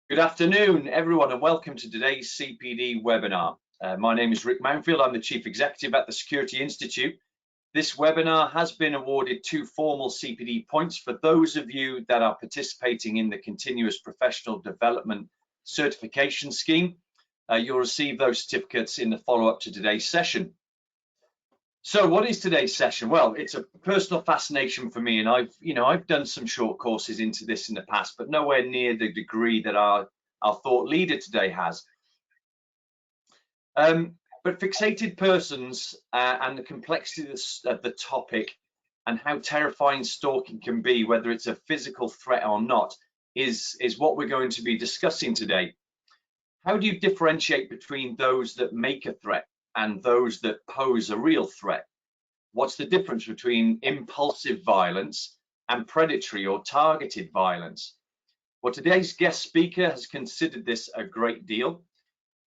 Good afternoon, everyone, and welcome to today's CPD webinar. My name is Rick Mountfield. I'm the Chief Executive at the Security Institute. This webinar has been awarded 2 formal CPD points for those of you that are participating in the Continuous Professional Development Certification Scheme. You'll receive those certificates in the follow-up to today's session. So what is today's session? Well, it's a personal fascination for me, and I've done some short courses into this in the past, but nowhere near the degree that our thought leader today has. But fixated persons and the complexity of the topic and how terrifying stalking can be, whether it's a physical threat or not, is what we're going to be discussing today. How do you differentiate between those that make a threat and those that pose a real threat? What's the difference between impulsive violence and predatory or targeted violence? Well, today's guest speaker has considered this a great deal.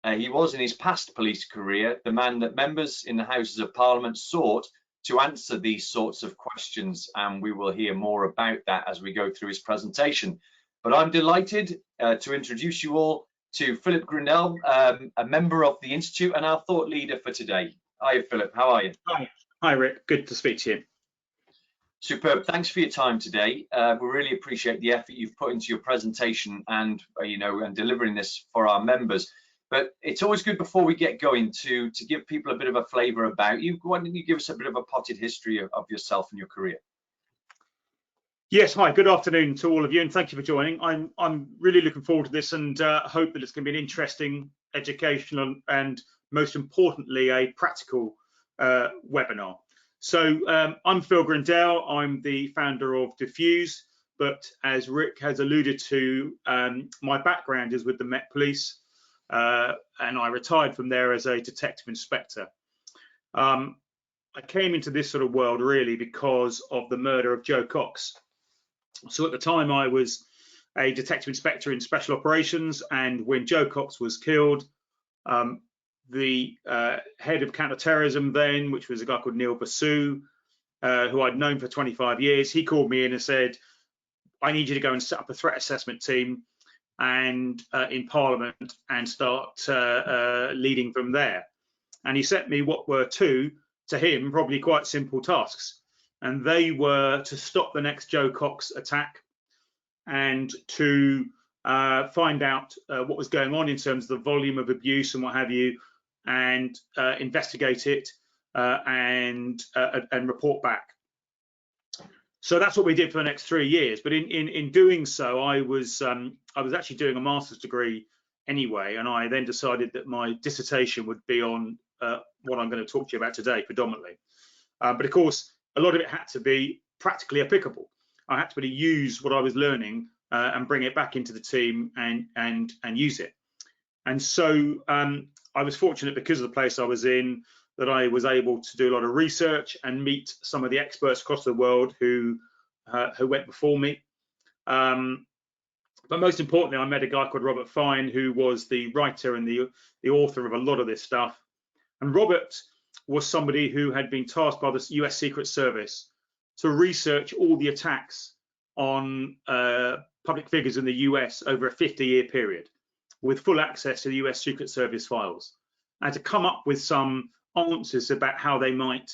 He was, in his past police career, the man that members in the Houses of Parliament sought to answer these sorts of questions, and we will hear more about that as we go through his presentation. But I'm delighted to introduce you all to Philip Grindell, a member of the Institute and our thought leader for today. Hi, Philip. How are you? Hi, Rick. Good to speak to you. Superb. Thanks for your time today. We really appreciate the effort you've put into your presentation and and delivering this for our members. But it's always good before we get going to give people a bit of a flavour about you. Why don't you give us a bit of a potted history of yourself and your career? Yes, hi, good afternoon to all of you, and thank you for joining. I'm really looking forward to this and hope that it's going to be an interesting, educational, and most importantly, a practical webinar. So I'm Phil Grindell. I'm the founder of Diffuse, but as Rick has alluded to, my background is with the Met Police, and I retired from there as a detective inspector. I came into this sort of world really because of the murder of Joe Cox. So at the time I was a detective inspector in special operations, and when Joe Cox was killed, the head of counter-terrorism then, which was a guy called Neil Basu, who I'd known for 25 years, he called me in and said, I need you to go and set up a threat assessment team and in Parliament and start leading from there. And he set me what were two, to him, probably quite simple tasks. And they were to stop the next Joe Cox attack and to find out what was going on in terms of the volume of abuse and what have you, and investigate it and report back. So that's what we did for the next 3 years. But in doing so, I was actually doing a master's degree anyway, and I then decided that my dissertation would be on what I'm going to talk to you about today predominantly. But of course, a lot of it had to be practically applicable. I had to really use what I was learning and bring it back into the team and use it. And so I was fortunate, because of the place I was in, that I was able to do a lot of research and meet some of the experts across the world who went before me. But most importantly, I met a guy called Robert Fine, who was the writer and the author of a lot of this stuff. And Robert was somebody who had been tasked by the US Secret Service to research all the attacks on public figures in the US over a 50-year period, with full access to the US Secret Service files, and to come up with some answers about how they might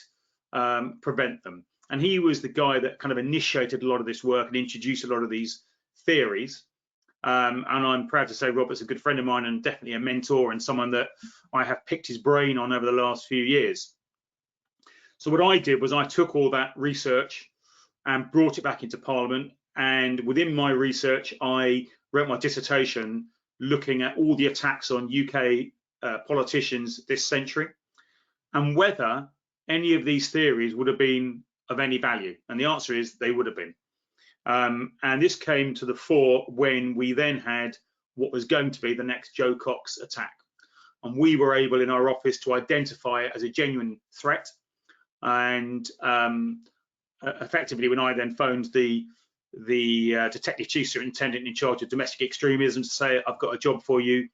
prevent them. And he was the guy that kind of initiated a lot of this work and introduced a lot of these theories. And I'm proud to say Robert's a good friend of mine and definitely a mentor, and someone that I have picked his brain on over the last few years. So what I did was I took all that research and brought it back into Parliament, and within my research I wrote my dissertation looking at all the attacks on UK politicians this century and whether any of these theories would have been of any value. And the answer is they would have been. And this came to the fore when we then had what was going to be the next Joe Cox attack. And we were able in our office to identify it as a genuine threat. And effectively, when I then phoned the detective chief superintendent in charge of domestic extremism to say, I've got a job for you,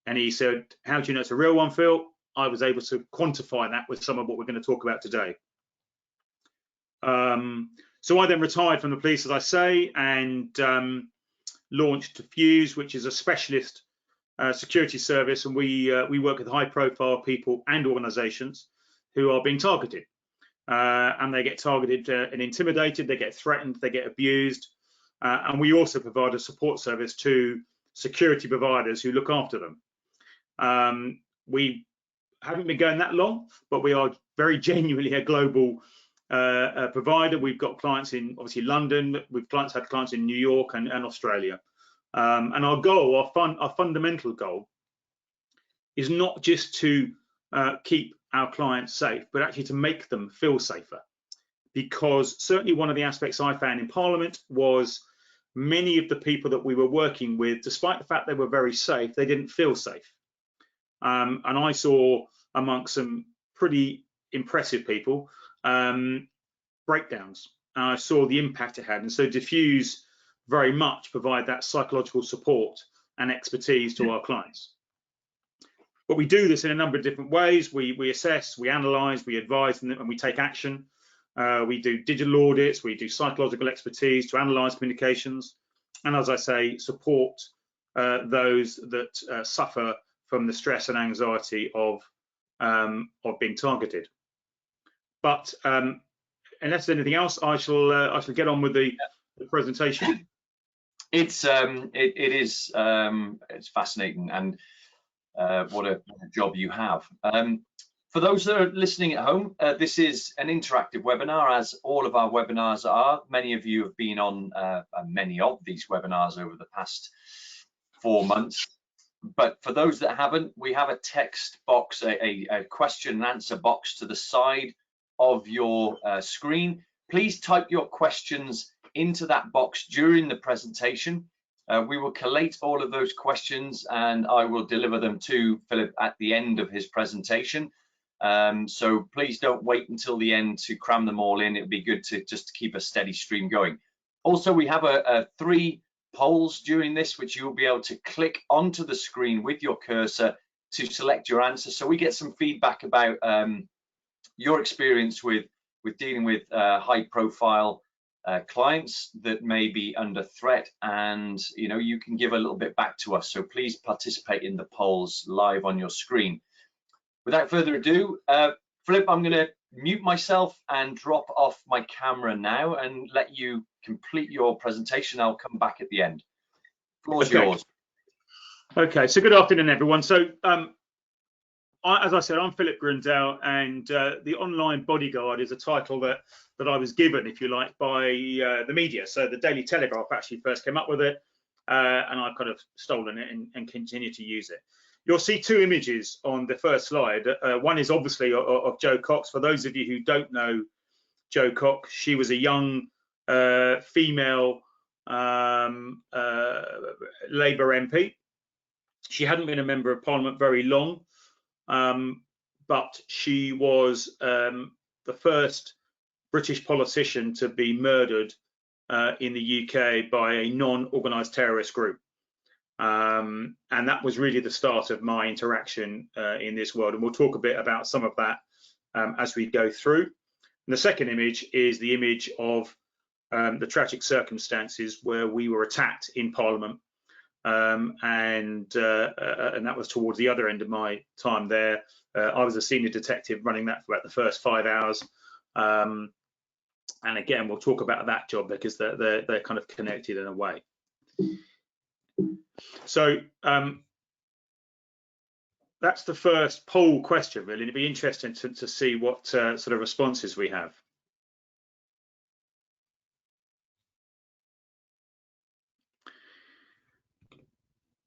and he said, how do you know it's a real one, Phil? I was able to quantify that with some of what we're going to talk about today. So I then retired from the police, as I say, and launched Fuse, which is a specialist security service, and we work with high-profile people and organisations who are being targeted, and they get targeted and intimidated, they get threatened, they get abused, and we also provide a support service to security providers who look after them. We haven't been going that long, but we are very genuinely a global provider. We've got clients in obviously London, we've had clients in New York and Australia. And our goal, our fundamental goal, is not just to keep our clients safe, but actually to make them feel safer. Because certainly one of the aspects I found in Parliament was many of the people that we were working with, despite the fact they were very safe, they didn't feel safe. And I saw amongst some pretty impressive people breakdowns. I saw the impact it had, and so Diffuse very much provide that psychological support and expertise to our clients. But we do this in a number of different ways. We assess, we analyse, we advise, and we take action. We do digital audits, we do psychological expertise to analyse communications, and as I say, support those that suffer from the stress and anxiety of being targeted. But unless there's anything else, I shall get on with the presentation. It's fascinating, and what a job you have. For those that are listening at home, this is an interactive webinar, as all of our webinars are. Many of you have been on many of these webinars over the past 4 months. But for those that haven't, we have a text box, a question and answer box to the side of your screen. Please type your questions into that box during the presentation. We will collate all of those questions and I will deliver them to Philip at the end of his presentation. So please don't wait until the end to cram them all in. It would be good to just keep a steady stream going. Also, we have 3 polls during this, which you'll be able to click onto the screen with your cursor to select your answer. So we get some feedback about your experience with dealing with high-profile clients that may be under threat, and you can give a little bit back to us. So please participate in the polls live on your screen. Without further ado, Philip, I'm going to mute myself and drop off my camera now and let you complete your presentation. I'll come back at the end. The floor is yours. Okay, so good afternoon, everyone. So as I said, I'm Philip Grindell, and the Online Bodyguard is a title that I was given, if you like, by the media. So the Daily Telegraph actually first came up with it, and I've kind of stolen it and continue to use it. You'll see 2 images on the first slide. One is obviously of Jo Cox. For those of you who don't know Jo Cox, she was a young female Labour MP. She hadn't been a member of Parliament very long, but she was the first British politician to be murdered in the UK by a non-organised terrorist group. And that was really the start of my interaction in this world. And we'll talk a bit about some of that as we go through. And the second image is the image of the tragic circumstances where we were attacked in Parliament. And that was towards the other end of my time there. I was a senior detective running that for about the first 5 hours. And again, we'll talk about that job because they're kind of connected in a way. So that's the first poll question, really. It'd be interesting to see what sort of responses we have.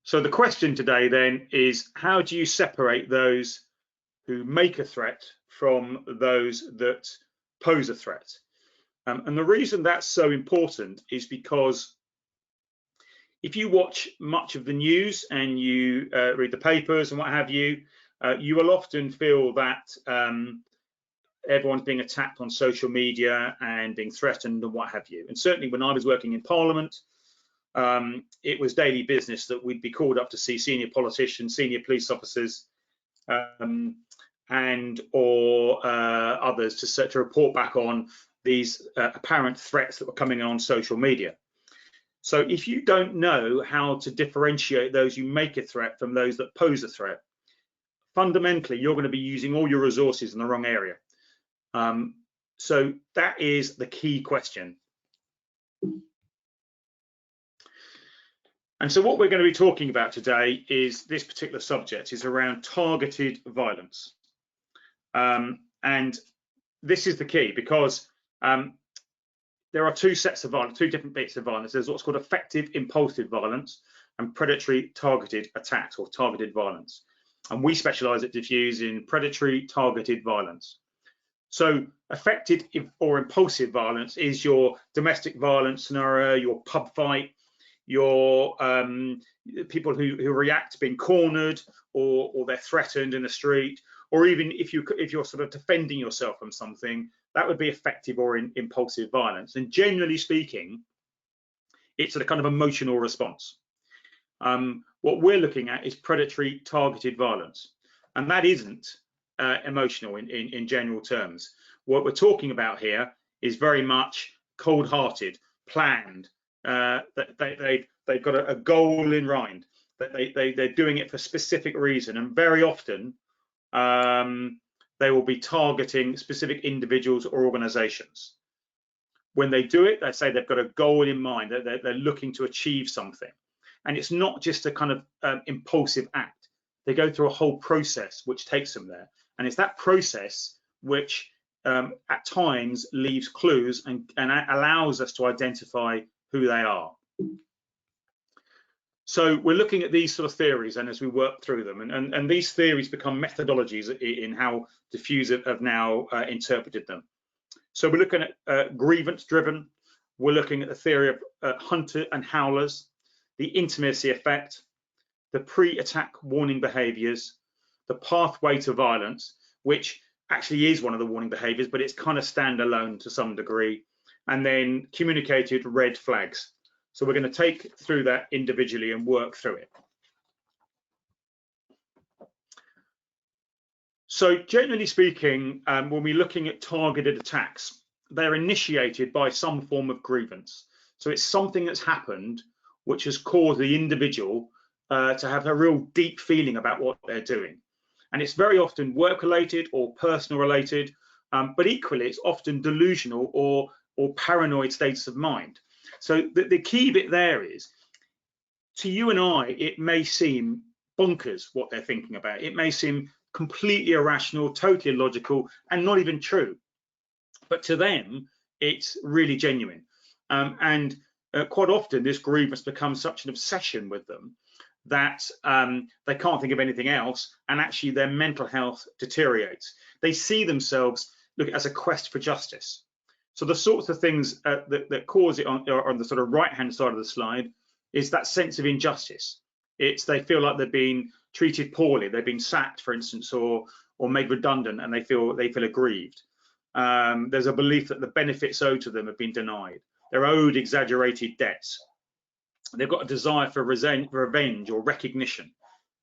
So the question today then is, how do you separate those who make a threat from those that pose a threat? And the reason that's so important is because if you watch much of the news and you read the papers and what have you, you will often feel that everyone's being attacked on social media and being threatened and what have you. And certainly when I was working in Parliament, it was daily business that we'd be called up to see senior politicians, senior police officers, and or others to report back on these apparent threats that were coming on social media. So if you don't know how to differentiate those who make a threat from those that pose a threat, fundamentally, you're going to be using all your resources in the wrong area. So that is the key question. And so what we're going to be talking about today is this particular subject is around targeted violence. And this is the key because there are two sets of violence, two different bits of violence. There's what's called effective impulsive violence and predatory targeted attacks or targeted violence. And we specialize at Diffuse in predatory targeted violence. So effective or impulsive violence is your domestic violence scenario, your pub fight, your people who react to being cornered or they're threatened in the street, or even if you're sort of defending yourself from something, that would be effective or impulsive violence. And generally speaking, it's a kind of emotional response. What we're looking at is predatory targeted violence, and that isn't emotional in general terms. What we're talking about here is very much cold-hearted, planned. They've got a goal in mind. That they're doing it for a specific reason, and very often they will be targeting specific individuals or organizations. When they do it, they say they've got a goal in mind, that they're looking to achieve something. And it's not just a kind of impulsive act. They go through a whole process which takes them there. And it's that process which at times leaves clues and allows us to identify who they are. So we're looking at these sort of theories, and as we work through them, and these theories become methodologies in how Diffuse have now interpreted them. So we're looking at grievance-driven. We're looking at the theory of hunter and howlers, the intimacy effect, the pre-attack warning behaviours, the pathway to violence, which actually is one of the warning behaviours, but it's kind of standalone to some degree, and then communicated red flags. So we're going to take through that individually and work through it. So generally speaking, when we're looking at targeted attacks, they're initiated by some form of grievance. So it's something that's happened which has caused the individual to have a real deep feeling about what they're doing. And it's very often work-related or personal-related, but equally it's often delusional or paranoid states of mind. So the key bit there is, to you and I, it may seem bonkers what they're thinking about. It may seem completely irrational, totally illogical, and not even true. But to them, it's really genuine. Quite often, this grievance becomes such an obsession with them that they can't think of anything else, and actually their mental health deteriorates. They see themselves as a quest for justice. So the sorts of things that cause it on the sort of right-hand side of the slide is that sense of injustice. They feel like they've been treated poorly, they've been sacked, for instance, or made redundant, and they feel aggrieved. There's a belief that the benefits owed to them have been denied. They're owed exaggerated debts. They've got a desire for revenge or recognition,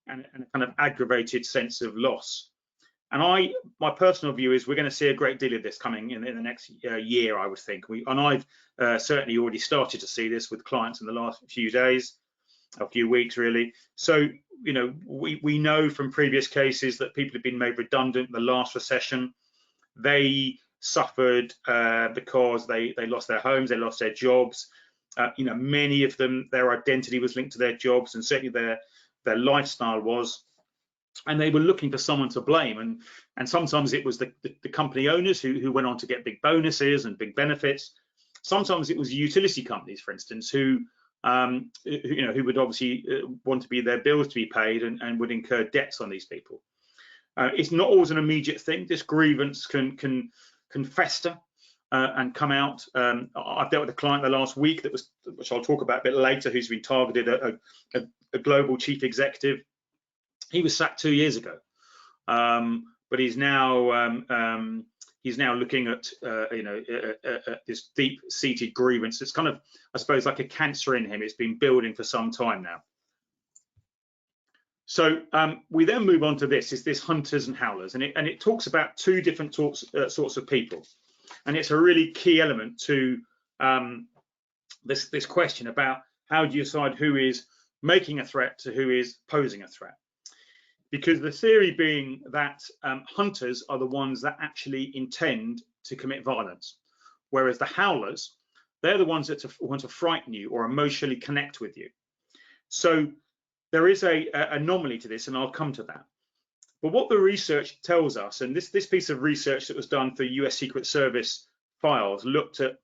and a kind of aggravated sense of loss. And my personal view is we're going to see a great deal of this coming in the next year, I would think. I've certainly already started to see this with clients in the last few days, a few weeks really. So, you know, we know from previous cases that people have been made redundant in the last recession. They suffered because they lost their homes, they lost their jobs. You know, many of them, their identity was linked to their jobs, and certainly their lifestyle was. And they were looking for someone to blame, and sometimes it was the company owners who went on to get big bonuses and big benefits. Sometimes it was utility companies, for instance, who would obviously want to be their bills to be paid and would incur debts on these people. It's not always an immediate thing. This grievance can fester and come out. I've dealt with a client the last week which I'll talk about a bit later, who's been targeted, a global chief executive. He was sacked 2 years ago, but he's now looking at this deep-seated grievance. It's kind of, I suppose, like a cancer in him. It's been building for some time now. So we then move on to this hunters and howlers, and it talks about two different sorts of people, and it's a really key element to this question about how do you decide who is making a threat to who is posing a threat. Because the theory being that hunters are the ones that actually intend to commit violence, whereas the howlers, they're the ones that want to frighten you or emotionally connect with you. So there is a anomaly to this, and I'll come to that. But what the research tells us, and this piece of research that was done for US Secret Service files looked at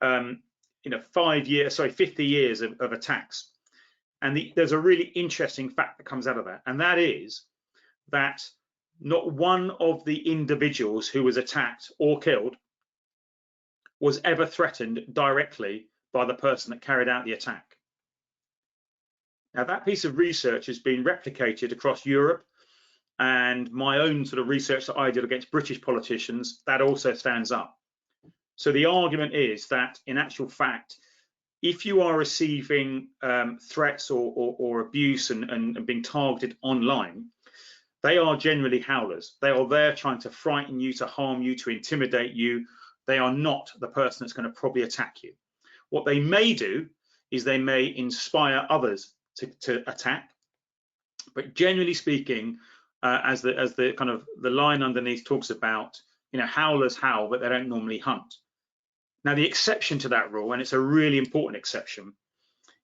50 years of attacks. And there's a really interesting fact that comes out of that, and that is that not one of the individuals who was attacked or killed was ever threatened directly by the person that carried out the attack. Now, that piece of research has been replicated across Europe, and my own sort of research that I did against British politicians, that also stands up. So the argument is that, in actual fact, if you are receiving threats or abuse and being targeted online, they are generally howlers. They are there trying to frighten you, to harm you, to intimidate you. They are not the person that's going to probably attack you. What they may do is they may inspire others to attack, but generally speaking, as the kind of the line underneath talks about, howlers howl, but they don't normally hunt. Now, the exception to that rule, and it's a really important exception,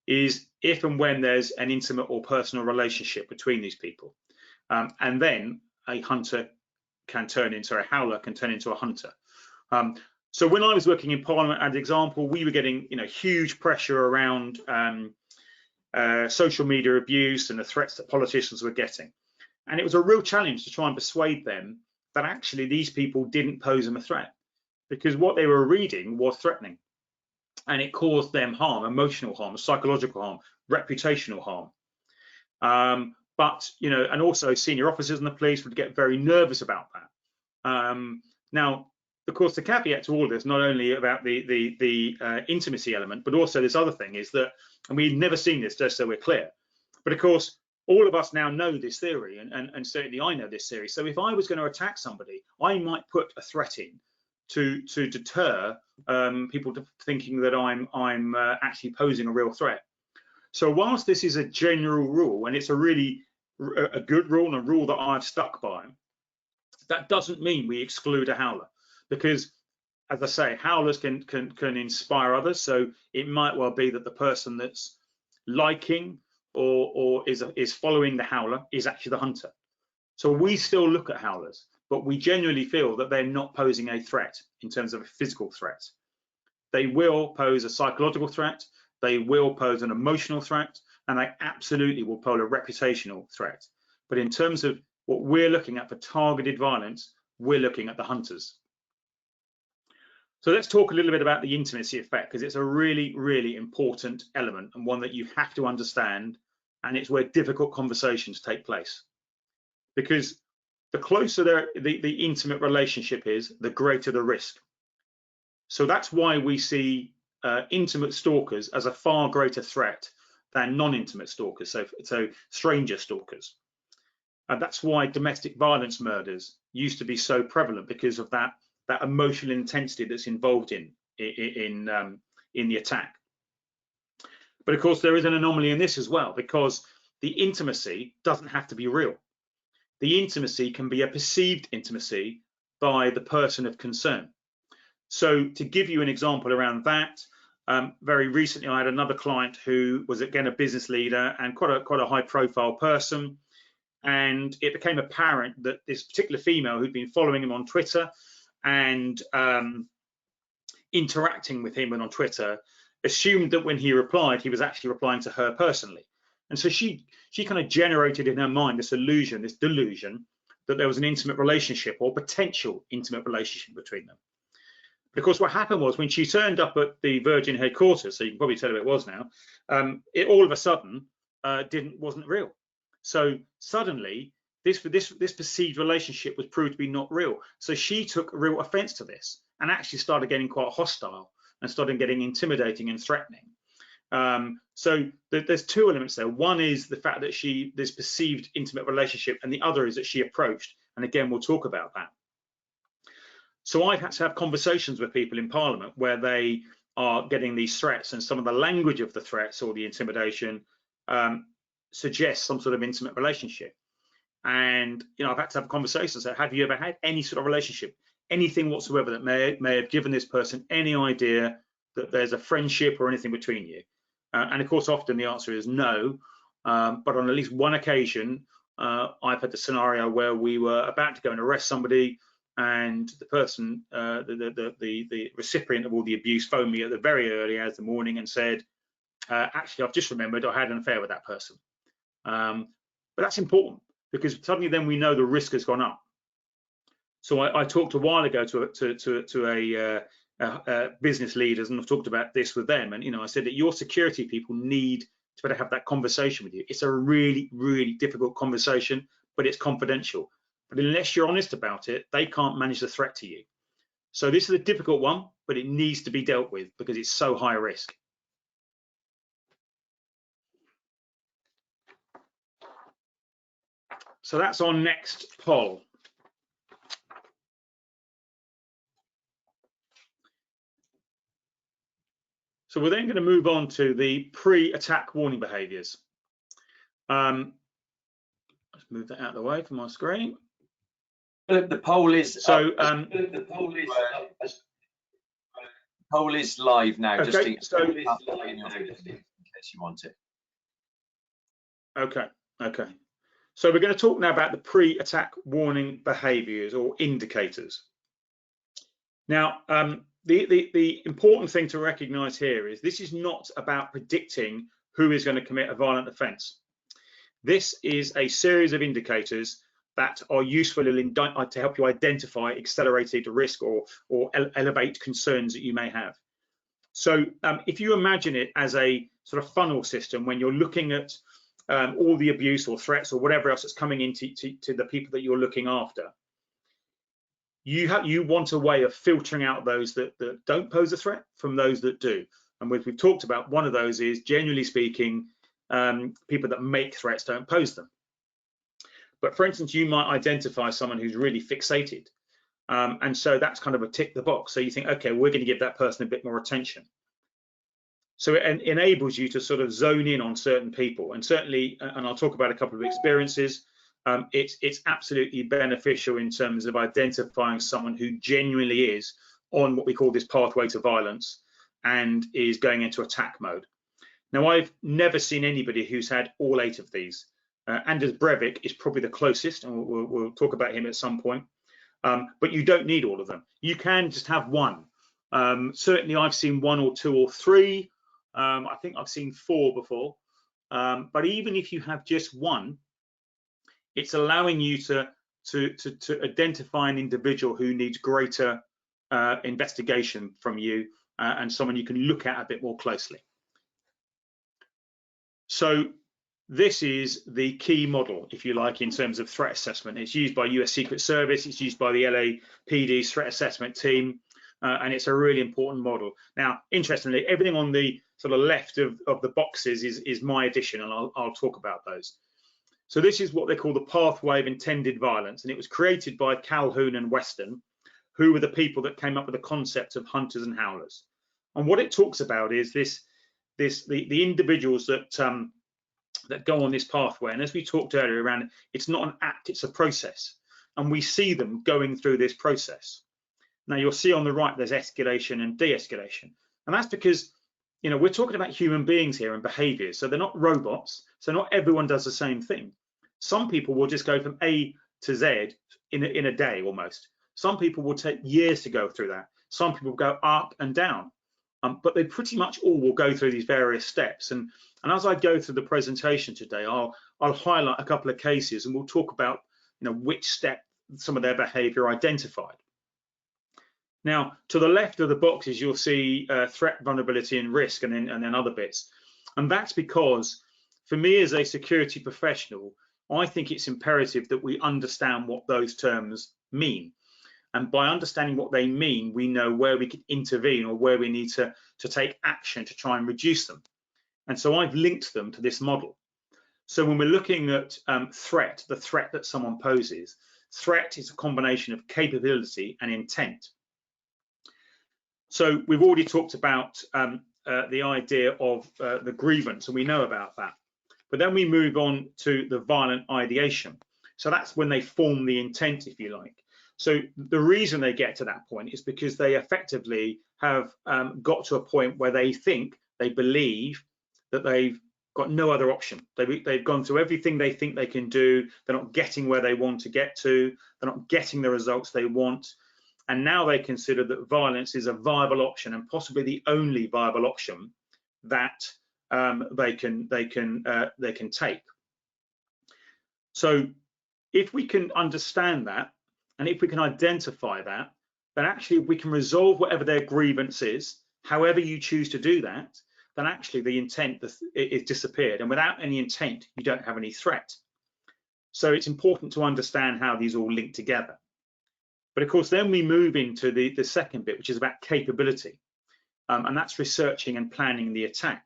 is if and when there's an intimate or personal relationship between these people, and then a howler can turn into a hunter. So when I was working in Parliament, as an example, we were getting huge pressure around social media abuse and the threats that politicians were getting. And it was a real challenge to try and persuade them that actually these people didn't pose them a threat, because what they were reading was threatening, and it caused them harm, emotional harm, psychological harm, reputational harm. But and also senior officers in the police would get very nervous about that. Now, of course, the caveat to all this, not only about the intimacy element, but also this other thing is that, and we've never seen this, just so we're clear, but of course, all of us now know this theory, and certainly I know this theory. So if I was going to attack somebody, I might put a threat in to deter people thinking that I'm actually posing a real threat. So whilst this is a general rule, and it's a really a good rule and a rule that I've stuck by, that doesn't mean we exclude a howler, because, as I say, howlers can inspire others. So it might well be that the person that's liking or is following the howler is actually the hunter. So we still look at howlers, but we genuinely feel that they're not posing a threat in terms of a physical threat. They will pose a psychological threat, they will pose an emotional threat, and they absolutely will pose a reputational threat. But in terms of what we're looking at for targeted violence, we're looking at the hunters. So let's talk a little bit about the intimacy effect, because it's a really, really important element and one that you have to understand, and it's where difficult conversations take place. Because the closer the intimate relationship is, the greater the risk. So that's why we see intimate stalkers as a far greater threat than non-intimate stalkers, so stranger stalkers. And that's why domestic violence murders used to be so prevalent, because of that emotional intensity that's involved in the attack. But of course, there is an anomaly in this as well, because the intimacy doesn't have to be real. The intimacy can be a perceived intimacy by the person of concern. So to give you an example around that, very recently I had another client who was again a business leader and quite a high profile person, and it became apparent that this particular female who'd been following him on Twitter and interacting with him on Twitter assumed that when he replied, he was actually replying to her personally. And so she kind of generated in her mind this illusion, this delusion, that there was an intimate relationship or potential intimate relationship between them. But of course, what happened was when she turned up at the Virgin headquarters, so you can probably tell who it was now, it all of a sudden wasn't real. So suddenly, this perceived relationship was proved to be not real. So she took real offence to this and actually started getting quite hostile and started getting intimidating and threatening. So there's two elements there. One is the fact that this perceived intimate relationship, and the other is that she approached, and again, we'll talk about that. So I've had to have conversations with people in Parliament where they are getting these threats, and some of the language of the threats or the intimidation suggests some sort of intimate relationship. And I've had to have conversations. So, have you ever had any sort of relationship, anything whatsoever that may have given this person any idea that there's a friendship or anything between you? And of course, often the answer is no. But on at least one occasion, I've had the scenario where we were about to go and arrest somebody, and the person, the recipient of all the abuse, phoned me at the very early hours of the morning and said, actually, I've just remembered I had an affair with that person. But that's important, because suddenly then we know the risk has gone up. So I talked a while ago to a business leaders, and I've talked about this with them. And I said that your security people need to better have that conversation with you. It's a really, really difficult conversation, but it's confidential. But unless you're honest about it, they can't manage the threat to you. So this is a difficult one, but it needs to be dealt with because it's so high risk. So that's our next poll. So we're then going to move on to the pre-attack warning behaviours. Let's move that out of the way from my screen. The poll is so. The poll is live now. Okay, just in so case you want it. Okay. So we're going to talk now about the pre-attack warning behaviours or indicators. Now, the important thing to recognise here is this is not about predicting who is going to commit a violent offence. This is a series of indicators that are useful to help you identify accelerated risk or elevate concerns that you may have. So if you imagine it as a sort of funnel system, when you're looking at all the abuse or threats or whatever else that's coming into the people that you're looking after, you want a way of filtering out those that don't pose a threat from those that do. And we've talked about, one of those is, generally speaking, people that make threats don't pose them. But for instance, you might identify someone who's really fixated. And so that's kind of a tick the box. So you think, okay, we're going to give that person a bit more attention. So it enables you to sort of zone in on certain people. And certainly, and I'll talk about a couple of experiences, it's absolutely beneficial in terms of identifying someone who genuinely is on what we call this pathway to violence and is going into attack mode. Now, I've never seen anybody who's had all 8 of these. Anders Breivik is probably the closest, and we'll talk about him at some point. But you don't need all of them. You can just have one. Certainly, I've seen 1 or 2 or 3. I think I've seen 4 before. But even if you have just one, it's allowing you to identify an individual who needs greater investigation from you and someone you can look at a bit more closely. So this is the key model, if you like, in terms of threat assessment. It's used by US Secret Service, it's used by the LAPD's threat assessment team, and it's a really important model. Now, interestingly, everything on the sort of left of the boxes is my addition, and I'll talk about those. So this is what they call the pathway of intended violence, and it was created by Calhoun and Weston, who were the people that came up with the concept of hunters and howlers. And what it talks about is the individuals that go on this pathway. And as we talked earlier around, it's not an act, it's a process. And we see them going through this process. Now you'll see on the right, there's escalation and de-escalation. And that's because, we're talking about human beings here and behaviors. So they're not robots. So not everyone does the same thing. Some people will just go from A to Z in a day almost. Some people will take years to go through that. Some people go up and down. But they pretty much all will go through these various steps. And as I go through the presentation today, I'll highlight a couple of cases, and we'll talk about which step some of their behavior identified. Now, to the left of the boxes, you'll see threat, vulnerability, and risk, and then other bits. And that's because, for me as a security professional, I think it's imperative that we understand what those terms mean. And by understanding what they mean, we know where we can intervene or where we need to take action to try and reduce them. And so I've linked them to this model. So when we're looking at threat, the threat that someone poses, threat is a combination of capability and intent. So we've already talked about the idea of the grievance, and we know about that. But then we move on to the violent ideation. So that's when they form the intent, if you like. So the reason they get to that point is because they effectively have got to a point where they believe that they've got no other option. They've gone through everything they think they can do. They're not getting where they want to get to. They're not getting the results they want. And now they consider that violence is a viable option, and possibly the only viable option that they can take. So if we can understand that, and if we can identify that, then actually we can resolve whatever their grievance is, however you choose to do that, then actually the intent is disappeared. And without any intent, you don't have any threat. So it's important to understand how these all link together. But of course, then we move into the second bit, which is about capability. And that's researching and planning the attack.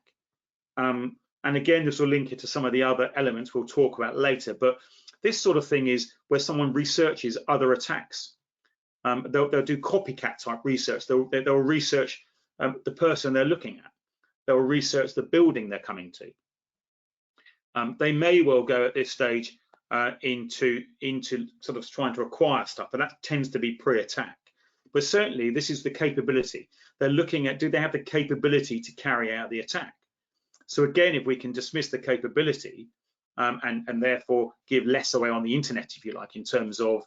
And again, this will link it to some of the other elements we'll talk about later. But this sort of thing is where someone researches other attacks. They'll do copycat type research. They'll research the person they're looking at. They'll research the building they're coming to. They may well go at this stage into sort of trying to acquire stuff, but that tends to be pre-attack. But certainly this is the capability. They're looking at, do they have the capability to carry out the attack? So again, if we can dismiss the capability and therefore give less away on the internet, if you like, in terms of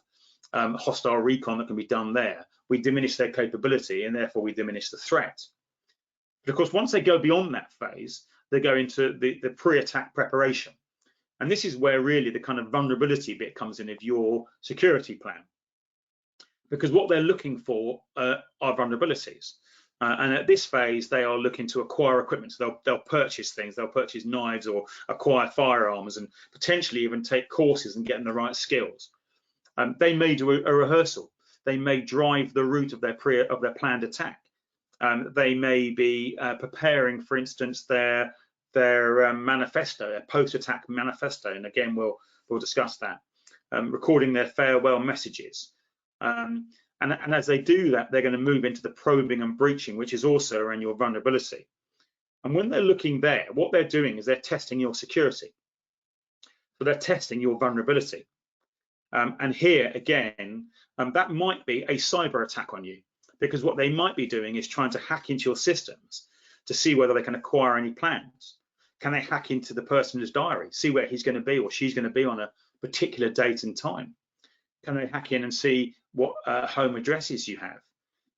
hostile recon that can be done there, we diminish their capability and therefore we diminish the threat. But of course, once they go beyond that phase, they go into the pre-attack preparation. And this is where really the kind of vulnerability bit comes in of your security plan. Because what they're looking for are vulnerabilities. And at this phase, they are looking to acquire equipment. So they'll purchase things, they'll purchase knives or acquire firearms and potentially even take courses and get them the right skills. They may do a rehearsal. They may drive the route of their planned attack. They may be preparing, for instance, their manifesto, their post-attack manifesto, and again we'll discuss that. Recording their farewell messages, and as they do that, they're going to move into the probing and breaching, which is also around your vulnerability. And when they're looking there, what they're doing is they're testing your security. So they're testing your vulnerability. And here again, that might be a cyber attack on you, because what they might be doing is trying to hack into your systems to see whether they can acquire any plans. Can they hack into the person's diary, see where he's going to be or she's going to be on a particular date and time? Can they hack in and see what home addresses you have?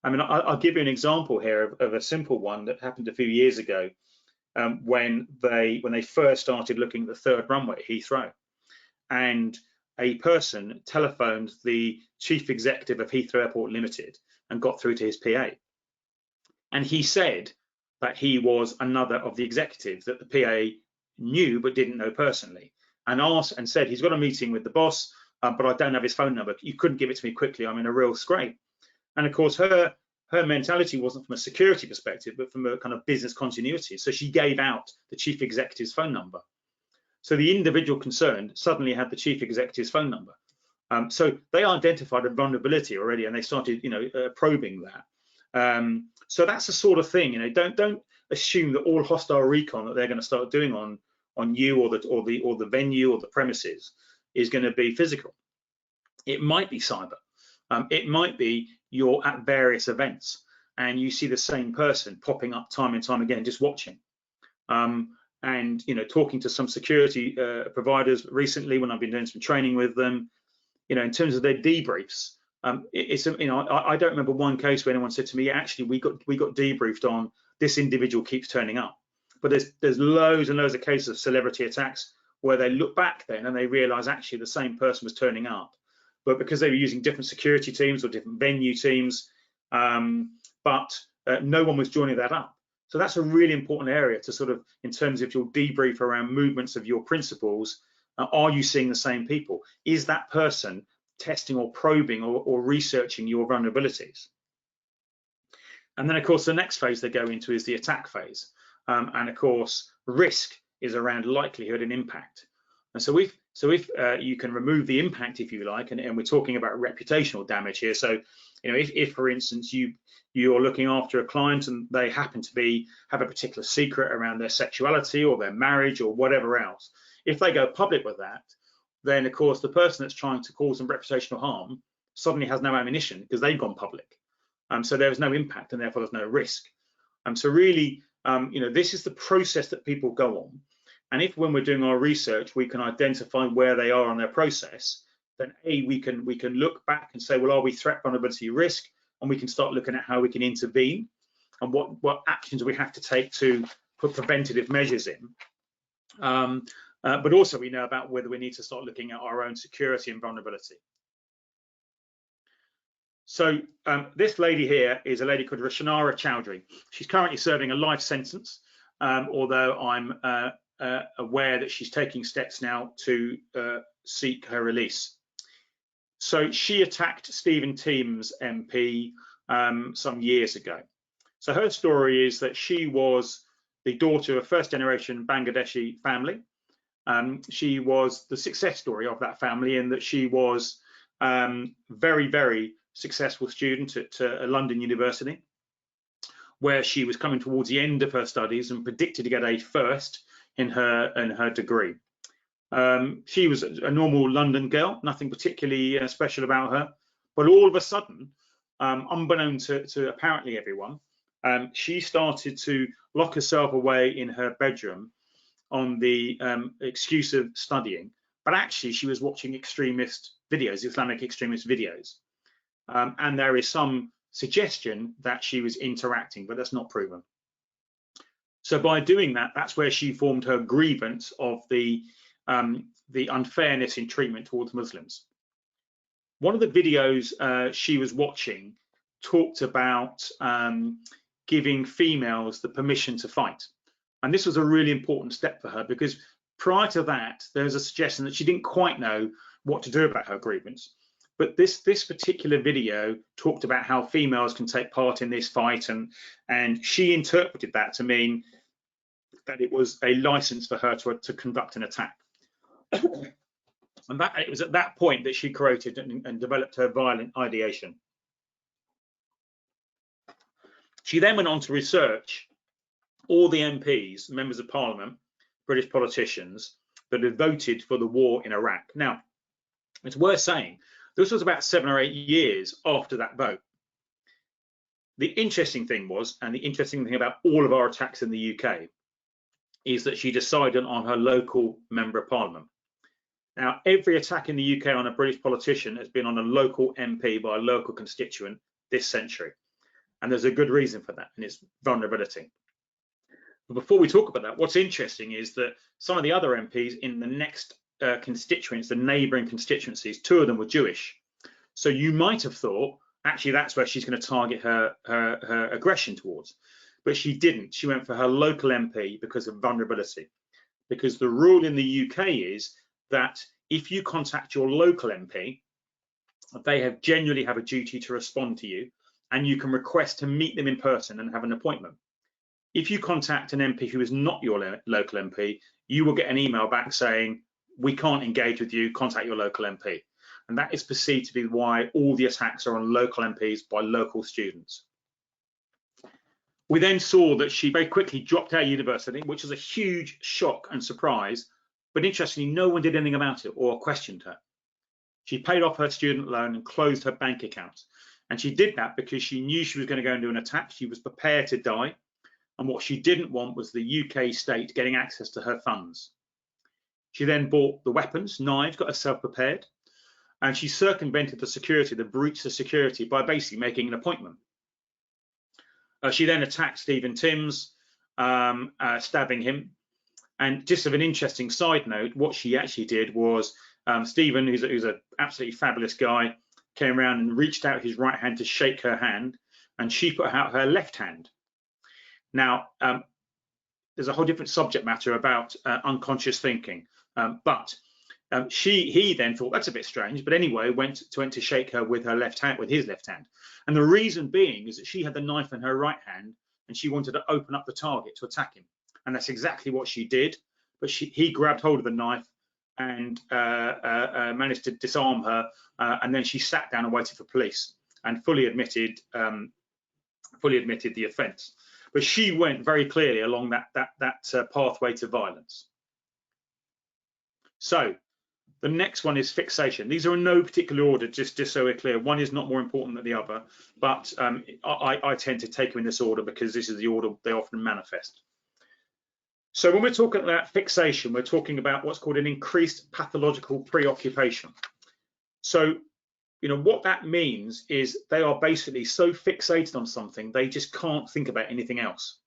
I mean, I'll give you an example here of a simple one that happened a few years ago when they first started looking at the third runway at Heathrow, and a person telephoned the chief executive of Heathrow Airport Limited and got through to his PA. And he said that he was another of the executives that the PA knew but didn't know personally, and asked and said he's got a meeting with the boss, but I don't have his phone number. You couldn't give it to me quickly. I'm in a real scrape. And of course, her mentality wasn't from a security perspective, but from a kind of business continuity. So she gave out the chief executive's phone number. So the individual concerned suddenly had the chief executive's phone number. So they identified a vulnerability already, and they started, probing that. So that's the sort of thing, don't assume that all hostile recon that they're going to start doing on you or the venue or the premises is going to be physical. It might be cyber. It might be you're at various events and you see the same person popping up time and time again, just watching. And talking to some security providers recently when I've been doing some training with them, in terms of their debriefs, I don't remember one case where anyone said to me, actually we got debriefed on this individual keeps turning up. But there's loads and loads of cases of celebrity attacks where they look back then and they realize actually the same person was turning up, but because they were using different security teams or different venue teams, but no one was joining that up. So that's a really important area to sort of, in terms of your debrief around movements of your principals, are you seeing the same people? Is that person testing or probing or researching your vulnerabilities? And then of course, the next phase they go into is the attack phase. And of course, risk is around likelihood and impact. And so So if you can remove the impact, if you like, and we're talking about reputational damage here. So, if for instance you're looking after a client and they happen to have a particular secret around their sexuality or their marriage or whatever else, if they go public with that, then of course the person that's trying to cause them reputational harm suddenly has no ammunition because they've gone public. So there's no impact and therefore there's no risk. So really, this is the process that people go on. And if when we're doing our research, we can identify where they are on their process, then we can look back and say, well, are we threat, vulnerability, risk? And we can start looking at how we can intervene and what actions we have to take to put preventative measures in. But also we know about whether we need to start looking at our own security and vulnerability. So this lady here is a lady called Rashanara Chowdhury. She's currently serving a life sentence, although I'm aware that she's taking steps now to seek her release. So she attacked Stephen Timms MP some years ago. So her story is that she was the daughter of a first-generation Bangladeshi family. She was the success story of that family in that she was very, very successful student at a London university, where she was coming towards the end of her studies and predicted to get a first in her degree. She was a normal London girl, nothing particularly special about her, but all of a sudden, unbeknown to apparently everyone, she started to lock herself away in her bedroom on the excuse of studying, but actually she was watching extremist videos, Islamic extremist videos. And there is some suggestion that she was interacting, but that's not proven. So by doing that, that's where she formed her grievance of the unfairness in treatment towards Muslims. One of the videos she was watching talked about giving females the permission to fight. And this was a really important step for her because prior to that, there was a suggestion that she didn't quite know what to do about her grievance. But this particular video talked about how females can take part in this fight, and she interpreted that to mean that it was a license for her to conduct an attack. And it was at that point that she created and developed her violent ideation. She then went on to research all the MPs, members of Parliament, British politicians that had voted for the war in Iraq. Now, it's worth saying, this was about 7 or 8 years after that vote. The interesting thing was, and the interesting thing about all of our attacks in the UK, is that she decided on her local member of Parliament. Now, every attack in the UK on a British politician has been on a local MP by a local constituent this century. And there's a good reason for that, and it's vulnerability. But before we talk about that, what's interesting is that some of the other MPs in the next constituents, the neighbouring constituencies, 2 of them were Jewish. So you might have thought, actually, that's where she's going to target her aggression towards. But she didn't. She went for her local MP because of vulnerability. Because the rule in the UK is that if you contact your local MP, they genuinely have a duty to respond to you, and you can request to meet them in person and have an appointment. If you contact an MP who is not your local MP, you will get an email back saying, we can't engage with you, contact your local MP. And that is perceived to be why all the attacks are on local MPs by local students. We then saw that she very quickly dropped out of university, which was a huge shock and surprise. But interestingly, no one did anything about it or questioned her. She paid off her student loan and closed her bank account. And she did that because she knew she was going to go and do an attack. She was prepared to die. And what she didn't want was the UK state getting access to her funds. She then bought the weapons, knives, got herself prepared. And she circumvented the security, the breach of security, by basically making an appointment. She then attacked Stephen Timms, stabbing him. And just of an interesting side note, what she actually did was Stephen, who's an absolutely fabulous guy, came around and reached out his right hand to shake her hand, and she put out her left hand. Now, there's a whole different subject matter about unconscious thinking, but he then thought that's a bit strange, but anyway went to shake her with her left hand, with his left hand. And the reason being is that she had the knife in her right hand and she wanted to open up the target to attack him. And that's exactly what she did. But he grabbed hold of the knife and managed to disarm her, and then she sat down and waited for police and fully admitted the offence. But she went very clearly along that pathway to violence. So the next one is fixation. These are in no particular order, just so we're clear. One is not more important than the other, but I tend to take them in this order because this is the order they often manifest. So when we're talking about fixation, we're talking about what's called an increased pathological preoccupation. So, what that means is they are basically so fixated on something, they just can't think about anything else.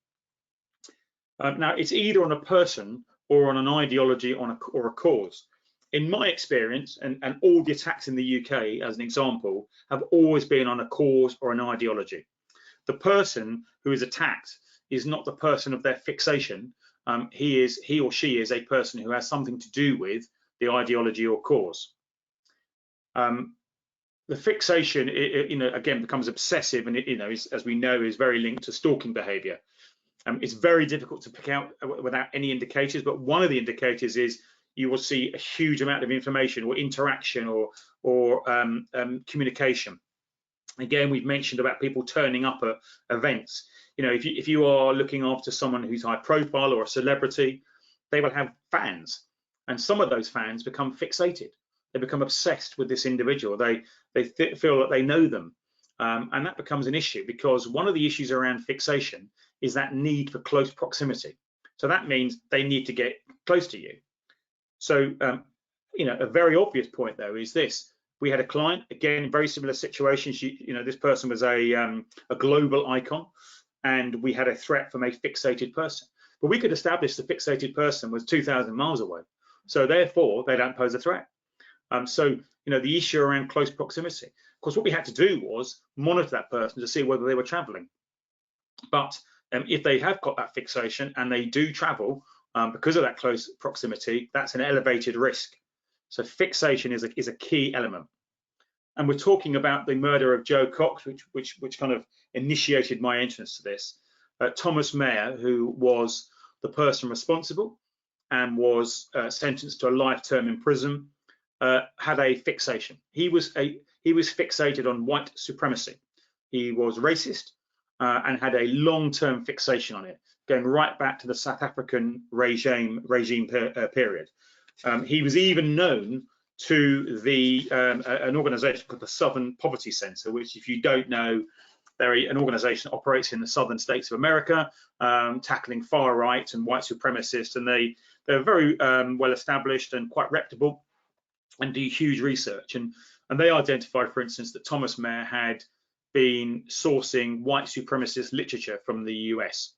Now, it's either on a person or on an ideology or a cause. In my experience, and all the attacks in the UK, as an example, have always been on a cause or an ideology. The person who is attacked is not the person of their fixation. He or she is a person who has something to do with the ideology or cause. The fixation, again, becomes obsessive, and as we know, is very linked to stalking behaviour. It's very difficult to pick out without any indicators, but one of the indicators is you will see a huge amount of information or interaction or communication. Again, we've mentioned about people turning up at events. If you are looking after someone who's high profile or a celebrity, they will have fans, and some of those fans become fixated. They become obsessed with this individual. They feel that they know them, and that becomes an issue, because one of the issues around fixation is that need for close proximity. So that means they need to get close to you. So, a very obvious point though is this: we had a client, again, very similar situation. This person was a global icon, and we had a threat from a fixated person. But we could establish the fixated person was 2,000 miles away, so therefore they don't pose a threat. So the issue around close proximity. Of course, what we had to do was monitor that person to see whether they were travelling. But if they have got that fixation and they do travel because of that close proximity, that's an elevated risk. So fixation is a key element. And we're talking about the murder of Joe Cox, which kind of initiated my entrance to this. Thomas Mayer, who was the person responsible and was sentenced to a life term in prison, had a fixation. He was fixated on white supremacy. He was racist and had a long-term fixation on it, going right back to the South African regime period. He was even known to an organisation called the Southern Poverty Center, which, if you don't know, they're an organisation that operates in the southern states of America, tackling far right and white supremacists, and they're very well established and quite reputable, and do huge research. And they identified, for instance, that Thomas Mayer had been sourcing white supremacist literature from the US.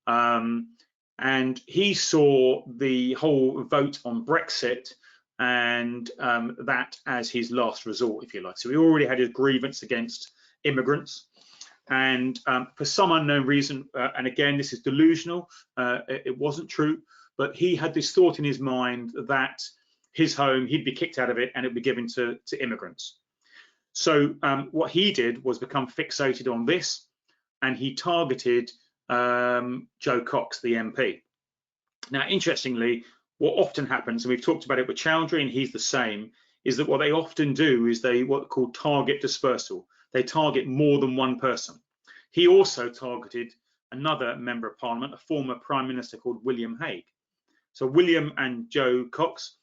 And he saw the whole vote on Brexit and that as his last resort, if you like. So he already had his grievance against immigrants. And for some unknown reason, and again, this is delusional, it wasn't true, but he had this thought in his mind that his home, he'd be kicked out of it and it would be given to immigrants. So what he did was become fixated on this, and he targeted Joe Cox, the MP. Now, interestingly, what often happens, and we've talked about it with Chowdhury, and he's the same, is that what they often do is what called target dispersal. They target more than one person. He also targeted another member of Parliament, a former Prime Minister called William Hague. So William and Joe Cox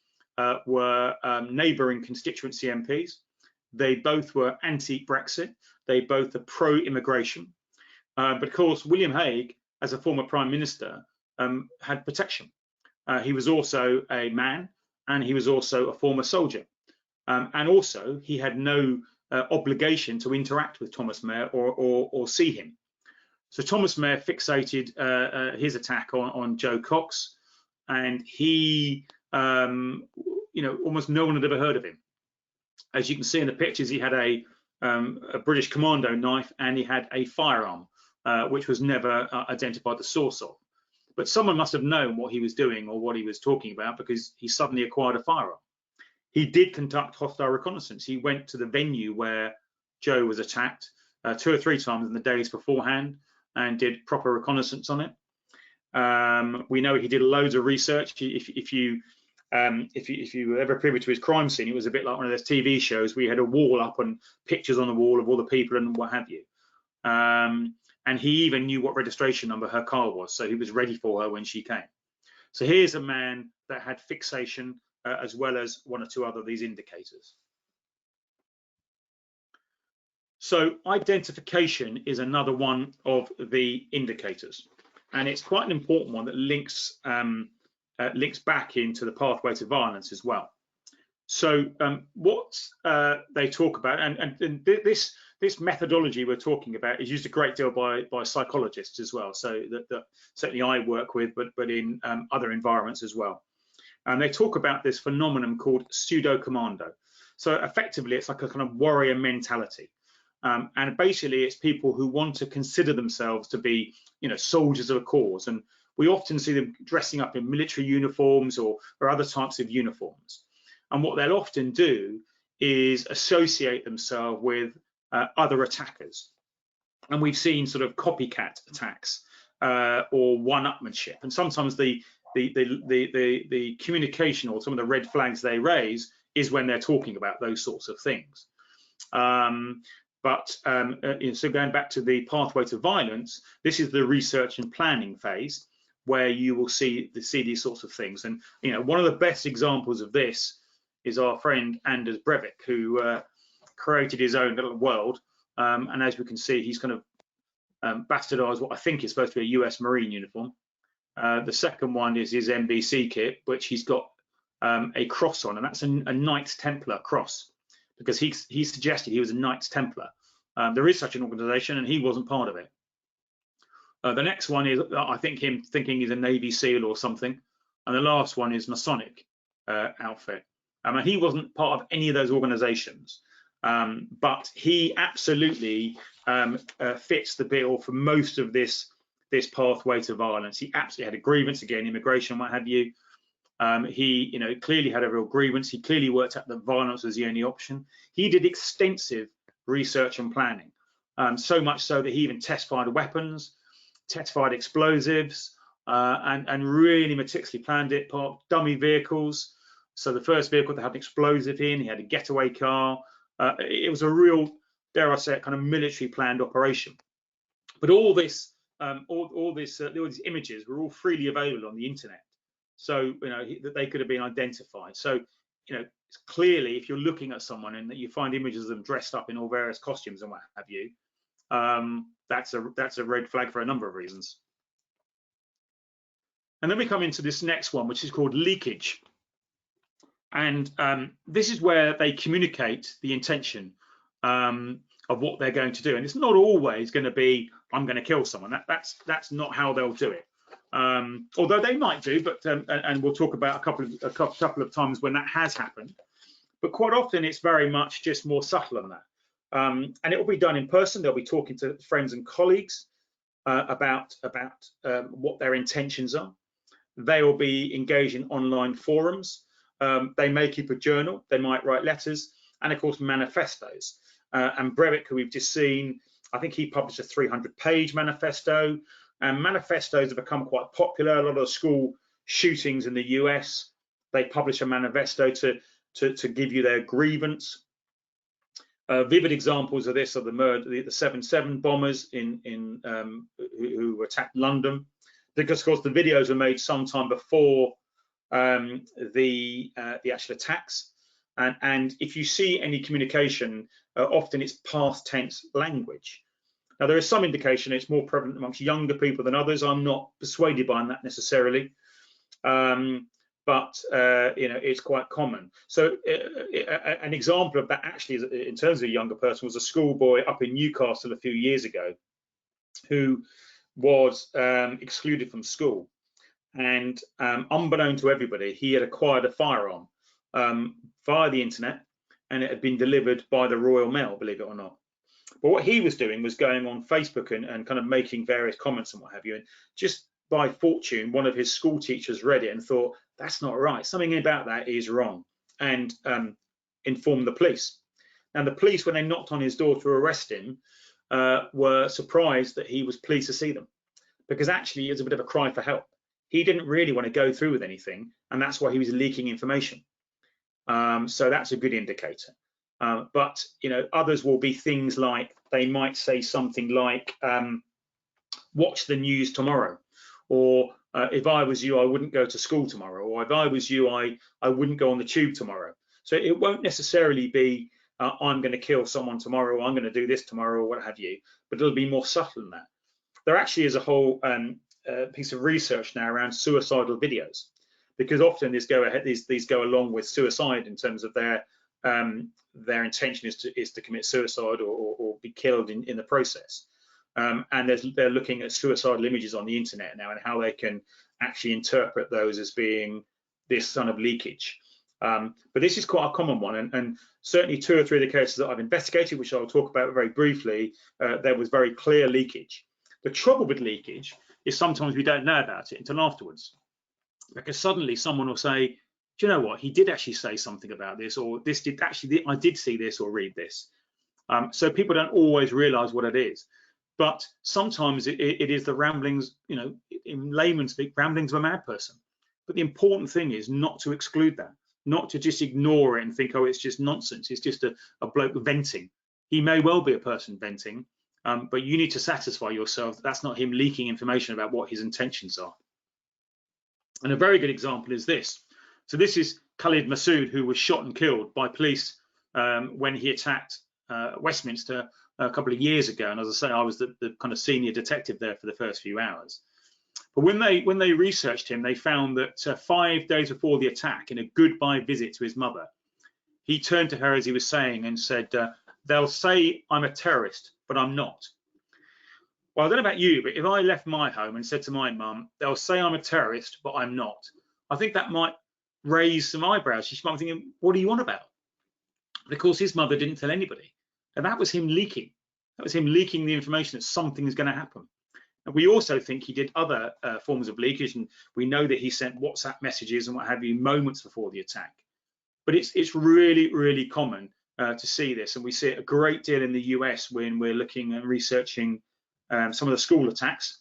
were neighbouring constituency MPs. They both were anti-Brexit. They both are pro-immigration. But of course, William Hague, as a former Prime Minister, had protection. He was also a man, and he was also a former soldier. And also, he had no obligation to interact with Thomas Mayer or see him. So Thomas Mayer fixated his attack on Joe Cox, and he, almost no one had ever heard of him. As you can see in the pictures, he had a British commando knife, and he had a firearm, which was never identified the source of. But someone must have known what he was doing or what he was talking about, because he suddenly acquired a firearm. He did conduct hostile reconnaissance. He went to the venue where Joe was attacked 2 or 3 times in the days beforehand and did proper reconnaissance on it. We know he did loads of research. If you if you were ever privy to his crime scene, it was a bit like one of those TV shows where you had a wall up and pictures on the wall of all the people and what have you. And he even knew what registration number her car was, so he was ready for her when she came. So here's a man that had fixation as well as one or two other of these indicators. So identification is another one of the indicators, and it's quite an important one that links back into the pathway to violence as well. So what they talk about, and this methodology we're talking about is used a great deal by psychologists as well. So that certainly I work with, but in other environments as well. And they talk about this phenomenon called pseudo commando. So effectively, it's like a kind of warrior mentality. And basically, it's people who want to consider themselves to be, soldiers of a cause. And we often see them dressing up in military uniforms or other types of uniforms. And what they'll often do is associate themselves with other attackers. And we've seen sort of copycat attacks or one-upmanship. And sometimes the communication or some of the red flags they raise is when they're talking about those sorts of things. So going back to the pathway to violence, this is the research and planning phase where you will see these sorts of things. And one of the best examples of this is our friend Anders Breivik, who created his own little world. And as we can see, he's kind of bastardized what I think is supposed to be a US Marine uniform. The second one is his NBC kit, which he's got a cross on, and that's a Knights Templar cross, because he suggested he was a Knights Templar. There is such an organization, and he wasn't part of it. The next one is, I think, him thinking he's a Navy SEAL or something. And the last one is Masonic outfit. And he wasn't part of any of those organizations, but he absolutely fits the bill for most of this pathway to violence. He absolutely had a grievance, again, immigration, what have you. He clearly had a real grievance. He clearly worked out that violence was the only option. He did extensive research and planning, so much so that he even test-fired weapons, test-fired explosives, and really meticulously planned it, parked dummy vehicles. So the first vehicle that had an explosive in, he had a getaway car. It was a real, dare I say it, kind of military planned operation. But all these images were all freely available on the internet, so that they could have been identified. So clearly, if you're looking at someone and that you find images of them dressed up in all various costumes and what have you, that's a red flag for a number of reasons. And then we come into this next one, which is called leakage. And this is where they communicate the intention of what they're going to do. And it's not always going to be, I'm going to kill someone. That's not how they'll do it. Although they might do, but and we'll talk about a couple of times when that has happened. But quite often it's very much just more subtle than that. And it will be done in person. They'll be talking to friends and colleagues about what their intentions are. They will be engaged in online forums. They may keep a journal. They might write letters, and of course manifestos. And Breivik, who we've just seen, I think he published a 300-page manifesto. And manifestos have become quite popular. A lot of school shootings in the US, they publish a manifesto to give you their grievance. Vivid examples of this are the 7/7 bombers who attacked London, because of course the videos were made sometime before the actual attacks. And if you see any communication, often it's past tense language. Now, there is some indication it's more prevalent amongst younger people than others. I'm not persuaded by that necessarily, but it's quite common. So an example of that, actually, in terms of a younger person, was a schoolboy up in Newcastle a few years ago who was excluded from school. And unbeknown to everybody, he had acquired a firearm via the internet, and it had been delivered by the Royal Mail, believe it or not. But what he was doing was going on Facebook and kind of making various comments and what have you. And just by fortune, one of his school teachers read it and thought, that's not right. Something about that is wrong, and informed the police. Now, the police, when they knocked on his door to arrest him, were surprised that he was pleased to see them, because actually it was a bit of a cry for help. he didn't really want to go through with anything, and that's why he was leaking information. So that's a good indicator. But others will be things like they might say something like, watch the news tomorrow, or if I was you, I wouldn't go to school tomorrow, or if I was you, I wouldn't go on the tube tomorrow. So it won't necessarily be I'm going to kill someone tomorrow, or I'm going to do this tomorrow, or what have you, but it'll be more subtle than that. There actually is a whole piece of research now around suicidal videos, because often these go along with suicide in terms of their intention is to commit suicide or be killed in the process. And they're looking at suicidal images on the internet now and how they can actually interpret those as being this kind of leakage. But this is quite a common one, and certainly 2 or 3 of the cases that I've investigated, which I'll talk about very briefly, there was very clear leakage. The trouble with leakage is sometimes we don't know about it until afterwards, because suddenly someone will say, do you know what, he did actually say something about this, or this did actually, I did see this or read this. So people don't always realize what it is. But sometimes it is the ramblings, in layman's speak, ramblings of a mad person. But the important thing is not to exclude that, not to just ignore it and think, oh, it's just nonsense. It's just a bloke venting. He may well be a person venting, but you need to satisfy yourself that that's not him leaking information about what his intentions are. And a very good example is this. So this is Khalid Massoud, who was shot and killed by police when he attacked Westminster a couple of years ago. And as I say, I was the kind of senior detective there for the first few hours. But when they researched him, they found that 5 days before the attack, in a goodbye visit to his mother, he turned to her as he was saying and said, they'll say I'm a terrorist, but I'm not. Well, I don't know about you, but if I left my home and said to my mum, they'll say I'm a terrorist, but I'm not, I think that might raise some eyebrows. She might be thinking, what are you on about? But of course, his mother didn't tell anybody. And that was him leaking. That was him leaking the information that something is going to happen. And we also think he did other forms of leakage, and we know that he sent WhatsApp messages and what have you moments before the attack. But it's really, really common to see this, and we see it a great deal in the US when we're looking and researching some of the school attacks.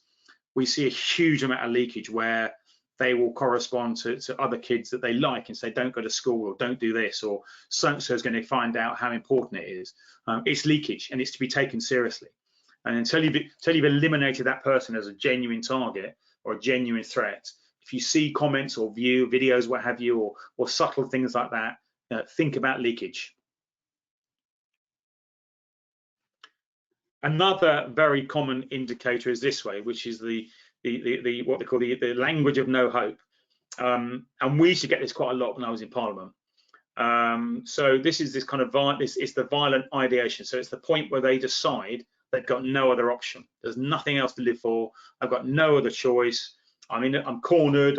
We see a huge amount of leakage where they will correspond to other kids that they like and say, don't go to school, or don't do this, or so-and-so is going to find out how important it is. It's leakage, and it's to be taken seriously. And until you've eliminated that person as a genuine target or a genuine threat, if you see comments or view videos, what have you, or subtle things like that, think about leakage. Another very common indicator is this way, which is the what they call the language of no hope. And we used to get this quite a lot when I was in Parliament. So this is this kind of it's the violent ideation. So it's the point where they decide they've got no other option. There's nothing else to live for. I've got no other choice. I mean, I'm cornered.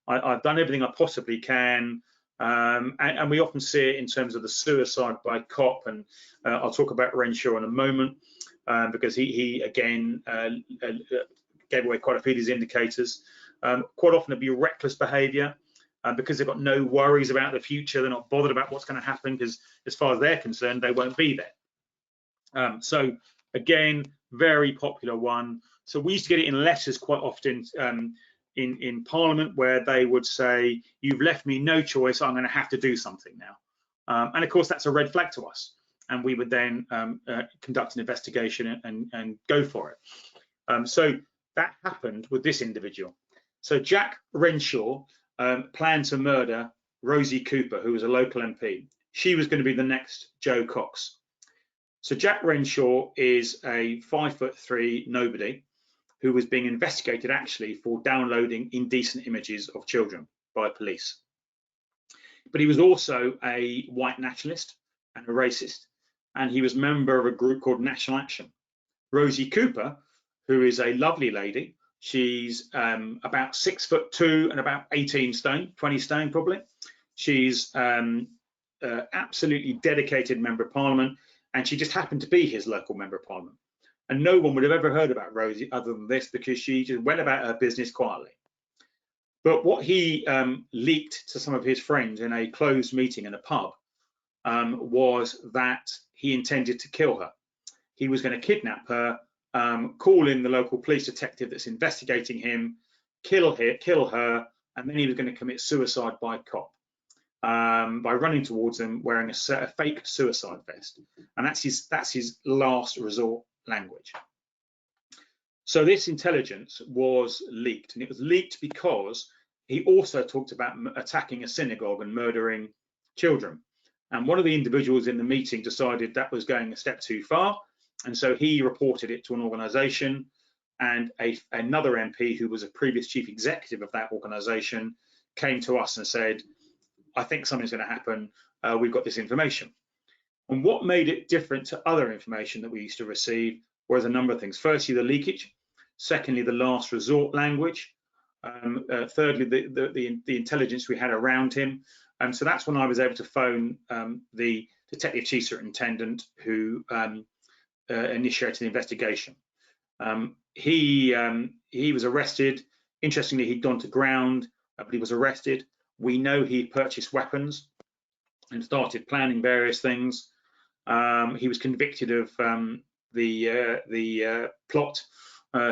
I've done everything I possibly can. And we often see it in terms of the suicide by cop. And I'll talk about Renshaw in a moment, because he again gave away quite a few of these indicators. Quite often it'd be reckless behaviour, because they've got no worries about the future. They're not bothered about what's going to happen, because as far as they're concerned, they won't be there. So again, very popular one. So we used to get it in letters quite often in Parliament, where they would say, you've left me no choice, I'm going to have to do something now. And of course, that's a red flag to us. And we would then conduct an investigation and go for it. So that happened with this individual. So Jack Renshaw planned to murder Rosie Cooper, who was a local MP. She was going to be the next Jo Cox. So Jack Renshaw is a 5'3" nobody who was being investigated actually for downloading indecent images of children by police. But he was also a white nationalist and a racist, and he was a member of a group called National Action. Rosie Cooper, who is a lovely lady, she's about 6'2" and about 18 stone, 20 stone probably. She's absolutely dedicated member of Parliament, and she just happened to be his local member of Parliament. And no one would have ever heard about Rosie other than this, because she just went about her business quietly. But what he leaked to some of his friends in a closed meeting in a pub was that he intended to kill her. He was going to kidnap her, call in the local police detective that's investigating him, kill her, and then he was going to commit suicide by cop by running towards them wearing a fake suicide vest, and that's his last resort language. So this intelligence was leaked, and it was leaked because he also talked about attacking a synagogue and murdering children. And one of the individuals in the meeting decided that was going a step too far, and so he reported it to an organisation. And another MP, who was a previous chief executive of that organisation, came to us and said, "I think something's going to happen. We've got this information." And what made it different to other information that we used to receive was a number of things. Firstly, the leakage. Secondly, the last resort language. Thirdly, the intelligence we had around him. So that's when I was able to phone the detective chief superintendent who initiated the investigation. He was arrested. Interestingly, he'd gone to ground, but he was arrested. We know he purchased weapons and started planning various things. He was convicted of the plot.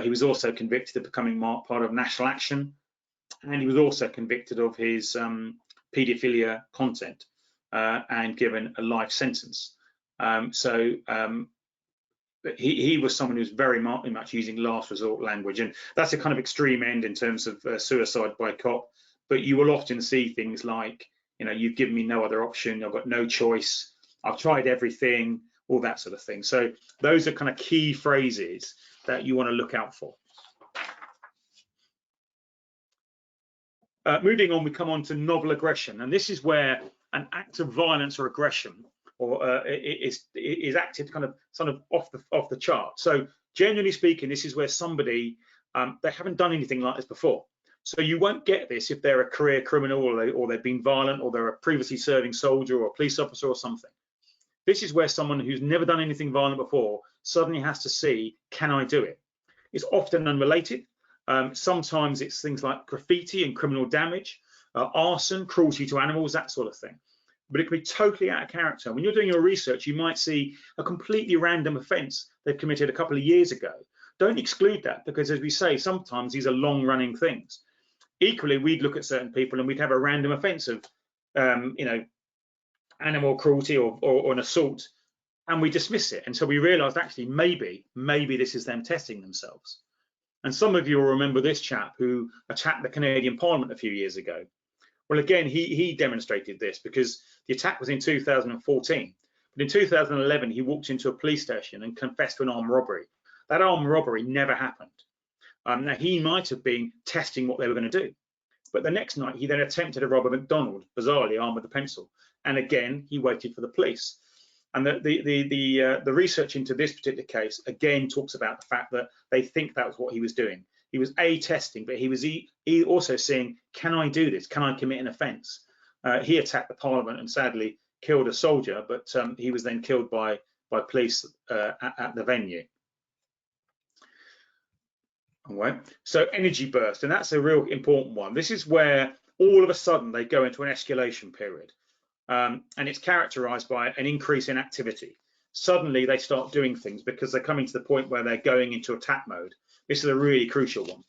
He was also convicted of becoming part of National Action, and he was also convicted of his paedophilia content and given a life sentence. He was someone who's very much using last resort language, and that's a kind of extreme end in terms of suicide by cop. But you will often see things like, you've given me no other option, I've got no choice, I've tried everything, all that sort of thing. So those are kind of key phrases that you want to look out for. Moving on, we come on to novel aggression, and this is where an act of violence or aggression or is acted kind of sort of off the chart. So generally speaking, this is where somebody they haven't done anything like this before. So you won't get this if they're a career criminal or they've been violent or they're a previously serving soldier or a police officer or something. This is where someone who's never done anything violent before suddenly has to see, can I do it? It's often unrelated. Sometimes it's things like graffiti and criminal damage, arson, cruelty to animals, that sort of thing. But it can be totally out of character. When you're doing your research, you might see a completely random offence they've committed a couple of years ago. Don't exclude that, because as we say, sometimes these are long-running things. Equally, we'd look at certain people and we'd have a random offence of, animal cruelty or an assault, and we dismiss it. And so we realised actually maybe this is them testing themselves. And some of you will remember this chap who attacked the Canadian Parliament a few years ago. Well, again, he demonstrated this because the attack was in 2014. But in 2011, he walked into a police station and confessed to an armed robbery. That armed robbery never happened. Now, he might have been testing what they were going to do. But the next night, he then attempted to rob a McDonald's, bizarrely armed with a pencil. And again, he waited for the police. And the research into this particular case, again, talks about the fact that they think that was what he was doing. He was testing, but he was also seeing, can I do this? Can I commit an offence? He attacked the Parliament and sadly killed a soldier, but he was then killed by police at the venue. All right. So energy burst, and that's a real important one. This is where all of a sudden they go into an escalation period, and it's characterized by an increase in activity. Suddenly they start doing things because they're coming to the point where they're going into attack mode. This is a really crucial one.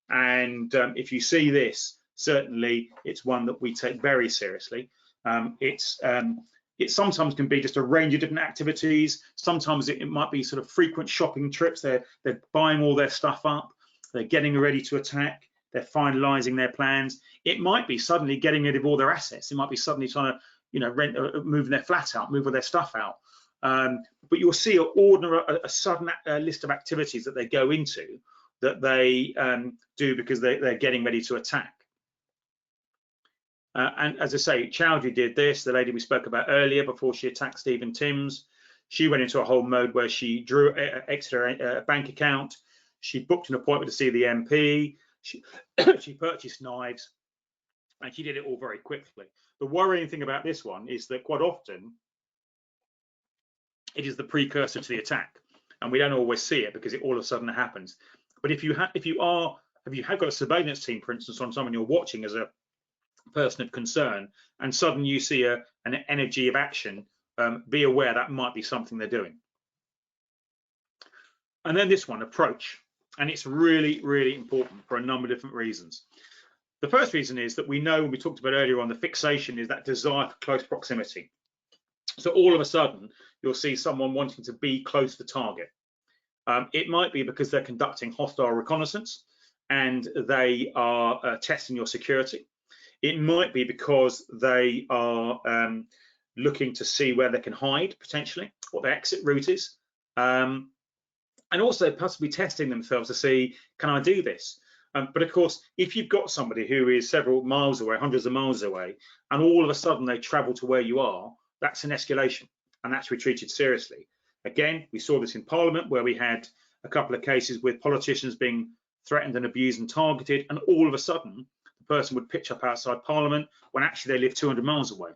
And if you see this, certainly it's one that we take very seriously. It sometimes can be just a range of different activities. Sometimes it might be sort of frequent shopping trips. They're buying all their stuff up. They're getting ready to attack. They're finalising their plans. It might be suddenly getting rid of all their assets. It might be suddenly trying to, moving their flat out, move all their stuff out. But you'll see a sudden list of activities that they go into that they do because they're getting ready to attack. And as I say, Chowdhury did this, the lady we spoke about earlier before she attacked Stephen Timms. She went into a whole mode where she exited her bank account. She booked an appointment to see the MP. She purchased knives, and she did it all very quickly. The worrying thing about this one is that quite often it is the precursor to the attack, and we don't always see it because it all of a sudden happens. But if you have got a surveillance team, for instance, on someone you're watching as a person of concern, and suddenly you see an energy of action, be aware that might be something they're doing. And then this one, approach. And it's really, really important for a number of different reasons. The first reason is that we know, we talked about earlier on, the fixation is that desire for close proximity. So all of a sudden, you'll see someone wanting to be close to target. It might be because they're conducting hostile reconnaissance and they are testing your security. It might be because they are looking to see where they can hide, potentially, what their exit route is. And also possibly testing themselves to see, can I do this? But of course, if you've got somebody who is several miles away, hundreds of miles away, and all of a sudden they travel to where you are, that's an escalation, and that's to be treated seriously. Again, we saw this in Parliament, where we had a couple of cases with politicians being threatened and abused and targeted, and all of a sudden, the person would pitch up outside Parliament when actually they live 200 miles away.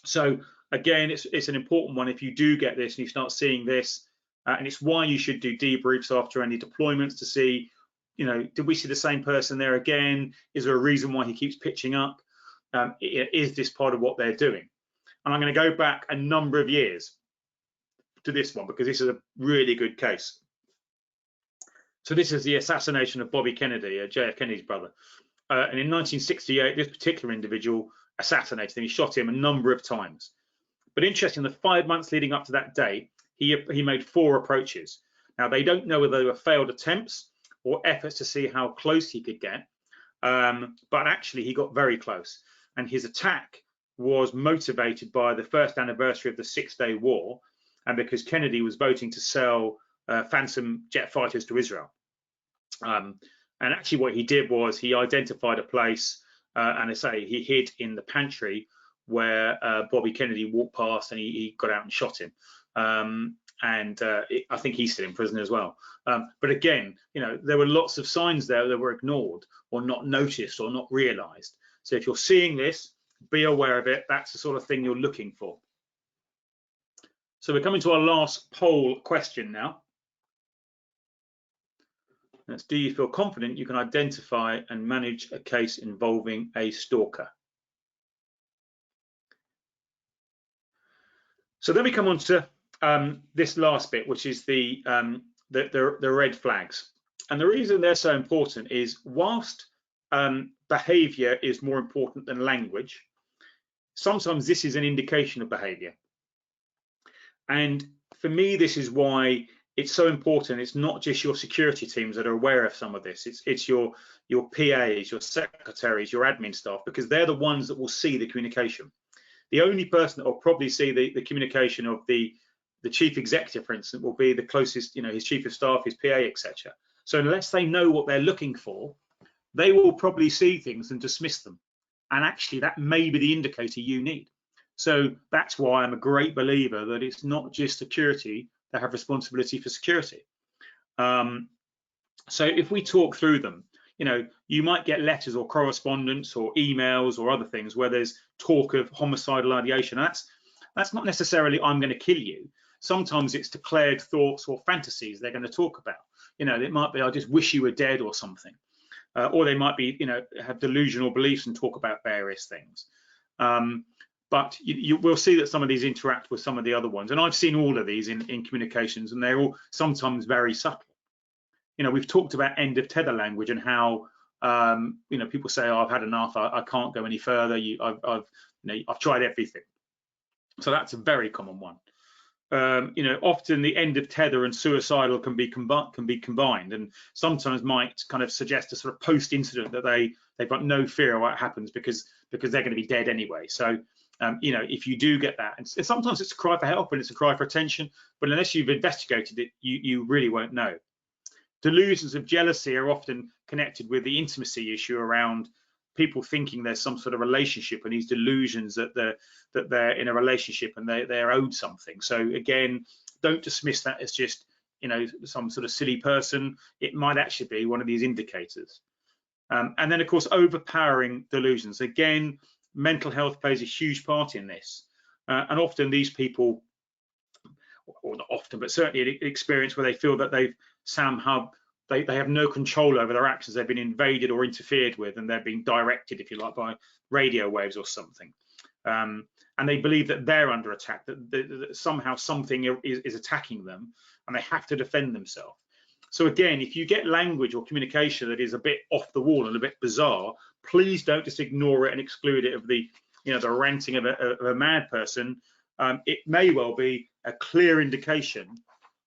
So again, it's an important one. If you do get this and you start seeing this, and it's why you should do debriefs after any deployments to see, you know, did we see the same person there again? Is there a reason why he keeps pitching up? Is this part of what they're doing? And I'm going to go back a number of years to this one because this is a really good case. So this is the assassination of Bobby Kennedy, JF Kennedy's brother. And in 1968, this particular individual assassinated him. He shot him a number of times. But interesting, the 5 months leading up to that date, he made 4 approaches. Now, they don't know whether they were failed attempts or efforts to see how close he could get, but actually he got very close. And his attack was motivated by the first anniversary of the 6-Day War, and because Kennedy was voting to sell Phantom jet fighters to Israel. And actually what he did was he identified a place, and I say he hid in the pantry where Bobby Kennedy walked past, and he got out and shot him. I think he's still in prison as well. But again, you know, there were lots of signs there that were ignored or not noticed or not realized. So if you're seeing this, be aware of it. That's the sort of thing you're looking for. So we're coming to our last poll question now. That's, do you feel confident you can identify and manage a case involving a stalker? So then we come on to this last bit, which is the red flags. And the reason they're so important is whilst behavior is more important than language, sometimes this is an indication of behavior. And for me, this is why it's so important. It's not just your security teams that are aware of some of this. It's your PAs, your secretaries, your admin staff, because they're the ones that will see the communication. The only person that will probably see the communication of the chief executive, for instance, will be the closest, you know, his chief of staff, his PA, etc. So unless they know what they're looking for, they will probably see things and dismiss them. And actually, that may be the indicator you need. So that's why I'm a great believer that it's not just security that have responsibility for security. So if we talk through them, you know, you might get letters or correspondence or emails or other things where there's talk of homicidal ideation. That's not necessarily I'm going to kill you. Sometimes it's declared thoughts or fantasies they're going to talk about. You know, it might be I just wish you were dead or something, or they might be, you know, have delusional beliefs and talk about various things. But you will see that some of these interact with some of the other ones, and I've seen all of these in communications, and they're all sometimes very subtle. You know, we've talked about end of tether language and how you know, people say, oh, I've had enough, I can't go any further. I've tried everything. So that's a very common one. You know, often the end of tether and suicidal can be combined, and sometimes might kind of suggest a sort of post-incident that they've got no fear of what happens because they're going to be dead anyway. So you know, if you do get that, and sometimes it's a cry for help and it's a cry for attention, but unless you've investigated it, you really won't know. Delusions of jealousy are often connected with the intimacy issue around people thinking there's some sort of relationship, and these delusions that they're in a relationship and they're owed something. So again, don't dismiss that as just, you know, some sort of silly person. It might actually be one of these indicators. And then of course, overpowering delusions. Again, mental health plays a huge part in this, and often these people, or not often, but certainly an experience where they feel that they've somehow they have no control over their actions. They've been invaded or interfered with, and they're being directed, if you like, by radio waves or something. And they believe that they're under attack, that somehow something is attacking them, and they have to defend themselves. So again, if you get language or communication that is a bit off the wall and a bit bizarre, please don't just ignore it and exclude it of the, the ranting of a mad person. It may well be a clear indication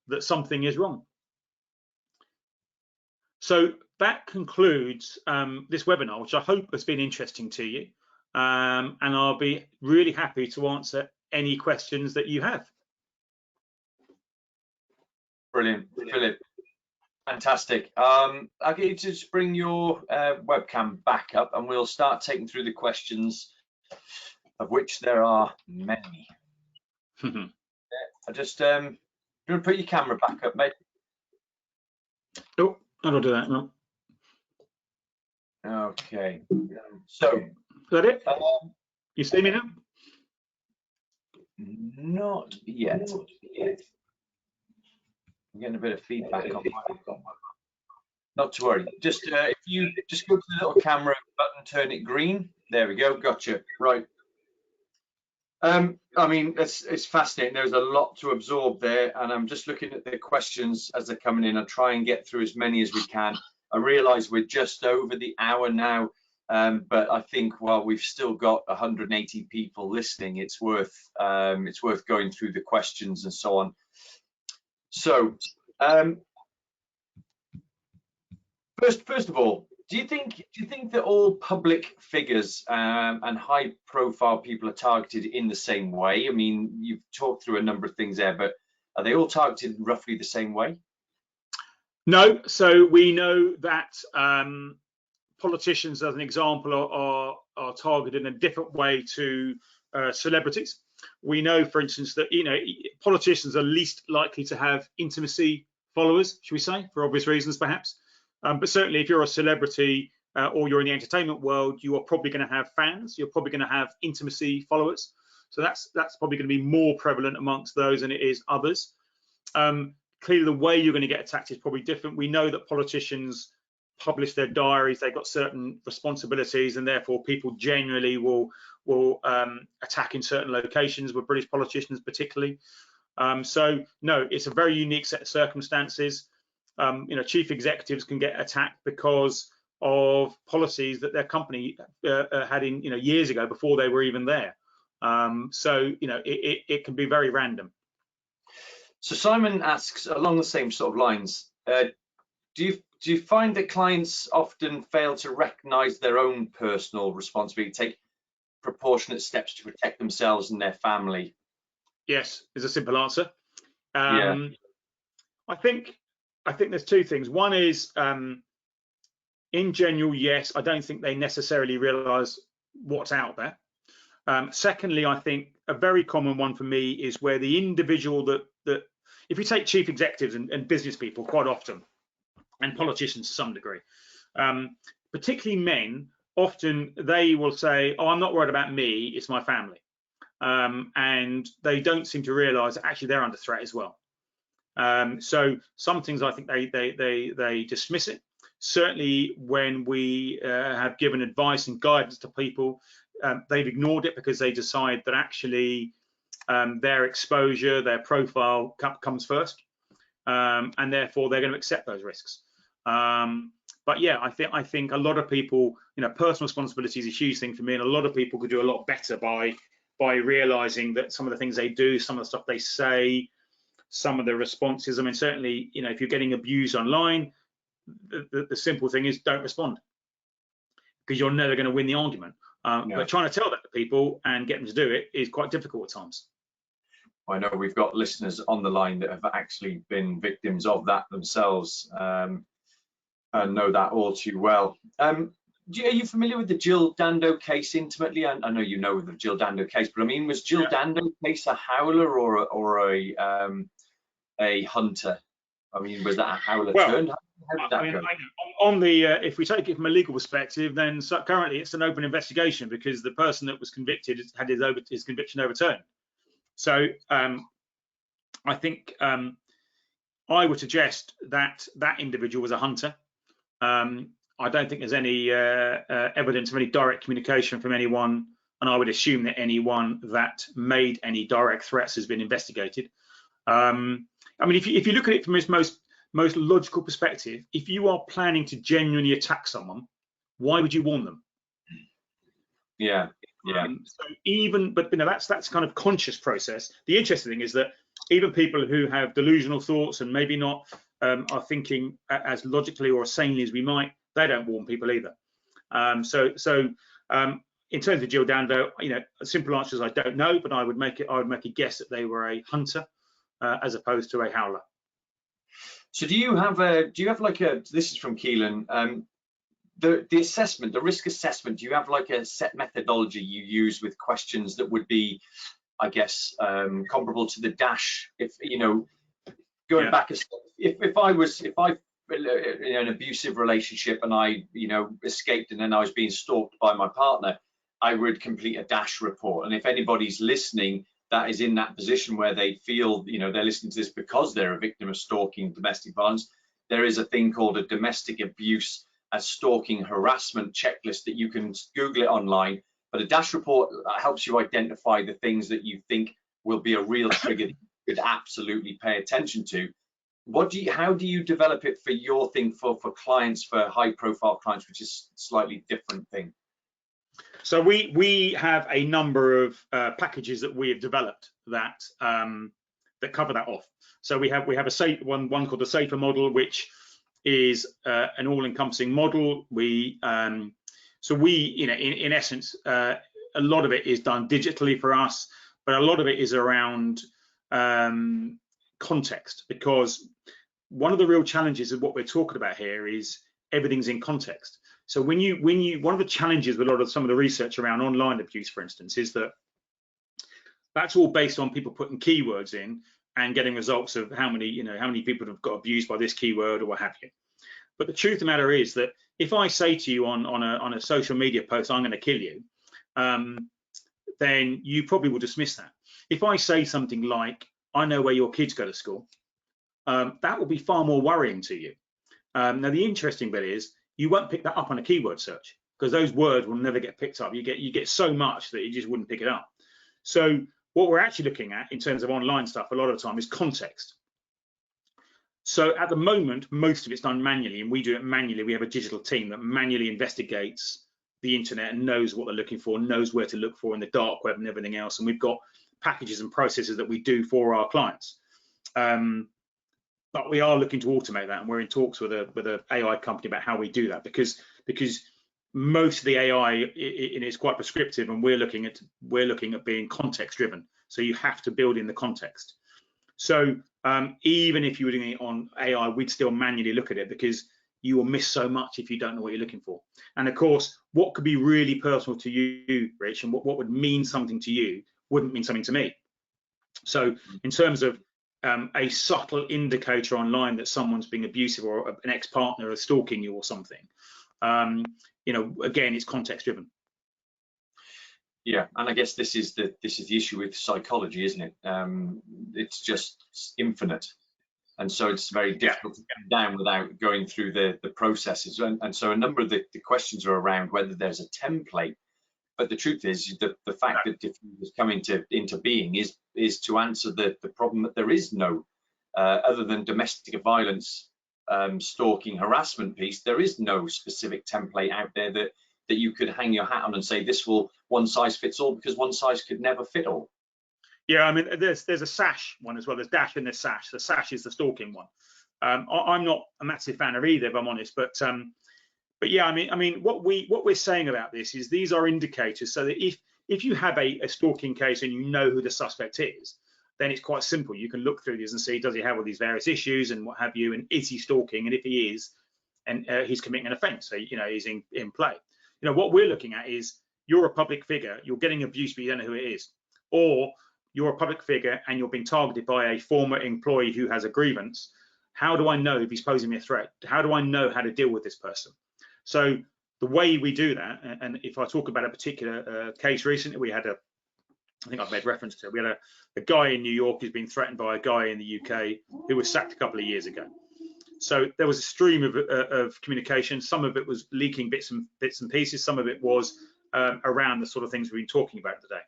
that something is wrong. So that concludes this webinar, which I hope has been interesting to you. And I'll be really happy to answer any questions that you have. Brilliant, Philip. Fantastic. I'll get you to just bring your webcam back up and we'll start taking through the questions, of which there are many. I just, you want to put your camera back up, mate? Oh, I don't do that, no. Okay. So, is that it? You see me now? Not yet. I'm getting a bit of feedback on my. Not to worry. Just if you just go to the little camera button, turn it green. There we go. Gotcha. Right. I mean, it's fascinating. There's a lot to absorb there, and I'm just looking at the questions as they're coming in. I'll try and get through as many as we can. I realise we're just over the hour now, but I think while we've still got 180 people listening, it's worth going through the questions and so on. So, first of all, do you think that all public figures and high-profile people are targeted in the same way? I mean, you've talked through a number of things there, but are they all targeted roughly the same way? No. So we know that politicians, as an example, are targeted in a different way to celebrities. We know, for instance, that politicians are least likely to have intimacy followers, should we say, for obvious reasons, perhaps. But certainly, if you're a celebrity or you're in the entertainment world, you are probably going to have fans. You're probably going to have intimacy followers. So that's probably going to be more prevalent amongst those than it is others. Clearly, the way you're going to get attacked is probably different. We know that politicians publish their diaries. They've got certain responsibilities, and therefore people generally will attack in certain locations, with British politicians particularly. So no, it's a very unique set of circumstances. Chief executives can get attacked because of policies that their company had in years ago, before they were even there. So it can be very random. So Simon asks along the same sort of lines. Do you find that clients often fail to recognise their own personal responsibility, take proportionate steps to protect themselves and their family? Yes, is a simple answer. Yeah. I think there's two things. One is, in general, yes, I don't think they necessarily realise what's out there. Secondly, I think a very common one for me is where the individual that if you take chief executives and business people quite often, and politicians to some degree, particularly men, often they will say, oh, I'm not worried about me, it's my family. And they don't seem to realise that actually they're under threat as well. So some things I think they dismiss it. Certainly when we have given advice and guidance to people, they've ignored it because they decide that actually their exposure, their profile comes first, and therefore they're going to accept those risks. But yeah, I think a lot of people, personal responsibility is a huge thing for me, and a lot of people could do a lot better by realizing that some of the things they do, some of the stuff they say, some of the responses. I mean, certainly, if you're getting abused online, the simple thing is don't respond, because you're never going to win the argument. But trying to tell that to people and get them to do it is quite difficult at times. I know we've got listeners on the line that have actually been victims of that themselves, and know that all too well. Are you familiar with the Jill Dando case intimately? I know you know the Jill Dando case, but I mean, was Jill Dando case a howler or a hunter? I mean, was that a howler turned? How did that go? On the if we take it from a legal perspective, then currently it's an open investigation because the person that was convicted had his conviction overturned. So I think I would suggest that that individual was a hunter. I don't think there's any evidence of any direct communication from anyone, and I would assume that anyone that made any direct threats has been investigated. I mean, if you look at it from its most most logical perspective, if you are planning to genuinely attack someone, why would you warn them? Yeah. So even, but that's kind of conscious process. The interesting thing is that even people who have delusional thoughts and maybe not are thinking as logically or as sanely as we might, they don't warn people either. In terms of Jill Danville, a simple answer is I don't know, but I would make a guess that they were a hunter as opposed to a howler. So do you have like this is from Keelan, the assessment, the risk assessment, do you have like a set methodology you use with questions that would be, I guess, comparable to the DASH? If going back a step, if I in an abusive relationship and I escaped and then I was being stalked by my partner, I would complete a DASH report. And if anybody's listening that is in that position where they feel they're listening to this because they're a victim of stalking, domestic violence, there is a thing called a domestic abuse as stalking harassment checklist that you can Google it online. But a DASH report helps you identify the things that you think will be a real trigger that you could absolutely pay attention to. How do you develop it for your thing, for clients, for high profile clients, which is a slightly different thing? So we have a number of packages that we have developed that cover that off. So we have a safe one called the Safer model, which is an all-encompassing model. In essence, a lot of it is done digitally for us, but a lot of it is around context, because one of the real challenges of what we're talking about here is everything's in context. So one of the challenges with some of the research around online abuse, for instance, is that that's all based on people putting keywords in and getting results of how many people have got abused by this keyword or what have you. But the truth of the matter is that if I say to you on a social media post, I'm going to kill you, then you probably will dismiss that. If I say something like, I know where your kids go to school, that will be far more worrying to you. Now, the interesting bit is you won't pick that up on a keyword search, because those words will never get picked up. You get so much that you just wouldn't pick it up. So what we're actually looking at in terms of online stuff a lot of the time is context. So at the moment, most of it's done manually, and we do it manually. We have a digital team that manually investigates the internet and knows what they're looking for, knows where to look for in the dark web and everything else. And we've got packages and processes that we do for our clients. But we are looking to automate that, and we're in talks with a AI company about how we do that, because most of the AI is quite prescriptive, and we're looking at being context driven. So you have to build in the context. So even if you were doing it on AI, we'd still manually look at it, because you will miss so much if you don't know what you're looking for. And of course, what could be really personal to you, Rich, and what would mean something to you wouldn't mean something to me. So in terms of a subtle indicator online that someone's being abusive, or an ex-partner is stalking you or something, again, it's context driven. Yeah, and I guess this is the issue with psychology, isn't it? It's just infinite, and so it's very difficult to get down without going through the processes. And so a number of the questions are around whether there's a template. But the truth is the fact that diffusion has come into being is to answer the problem that there is no other than domestic violence, stalking, harassment piece. There is no specific template out there that you could hang your hat on and say this will one size fits all, because one size could never fit all. Yeah, I mean, there's a SASH one as well. There's DASH and there's SASH. The SASH is the stalking one. I'm not a massive fan of either, if I'm honest, but yeah, I mean, what we're saying about this is these are indicators, so that if you have a stalking case and you know who the suspect is, then it's quite simple. You can look through these and see, does he have all these various issues and what have you, and is he stalking? And if he is, and he's committing an offence, so he's in play. What we're looking at is, you're a public figure, you're getting abuse, but you don't know who it is, or you're a public figure and you're being targeted by a former employee who has a grievance. How do I know if he's posing me a threat? How do I know how to deal with this person? So the way we do that, and if I talk about a particular case recently, we had I think I've made reference to it, we had a guy in New York who's been threatened by a guy in the UK who was sacked a couple of years ago. So there was a stream of communication. Some of it was leaking bits and pieces. Some of it was around the sort of things we've been talking about today.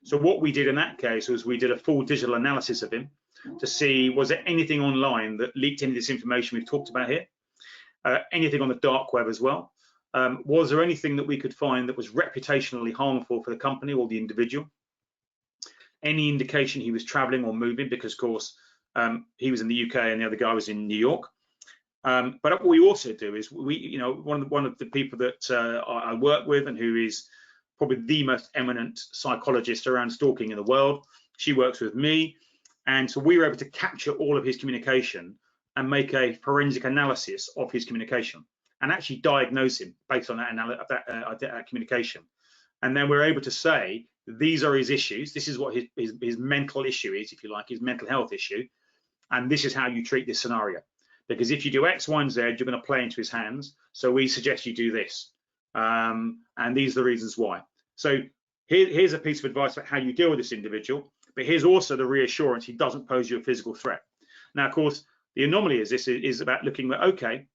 So what we did in that case was we did a full digital analysis of him. to see, was there anything online that leaked any of this information we've talked about here? Anything on the dark web as well? Was there anything that we could find that was reputationally harmful for the company or the individual? Any indication he was traveling or moving, because of course he was in the UK and the other guy was in New York. But what we also do is one of the people that I work with, and who is probably the most eminent psychologist around stalking in the world, she works with me, and so we were able to capture all of his communication and make a forensic analysis of his communication and actually diagnose him based on that communication. And then we're able to say, these are his issues, this is what his mental issue is, if you like, his mental health issue, and this is how you treat this scenario. Because if you do X, Y, and Z, you're going to play into his hands. So we suggest you do this. And these are the reasons why. So here's a piece of advice about how you deal with this individual. But here's also the reassurance he doesn't pose you a physical threat. Now, of course, the anomaly is about looking at, okay,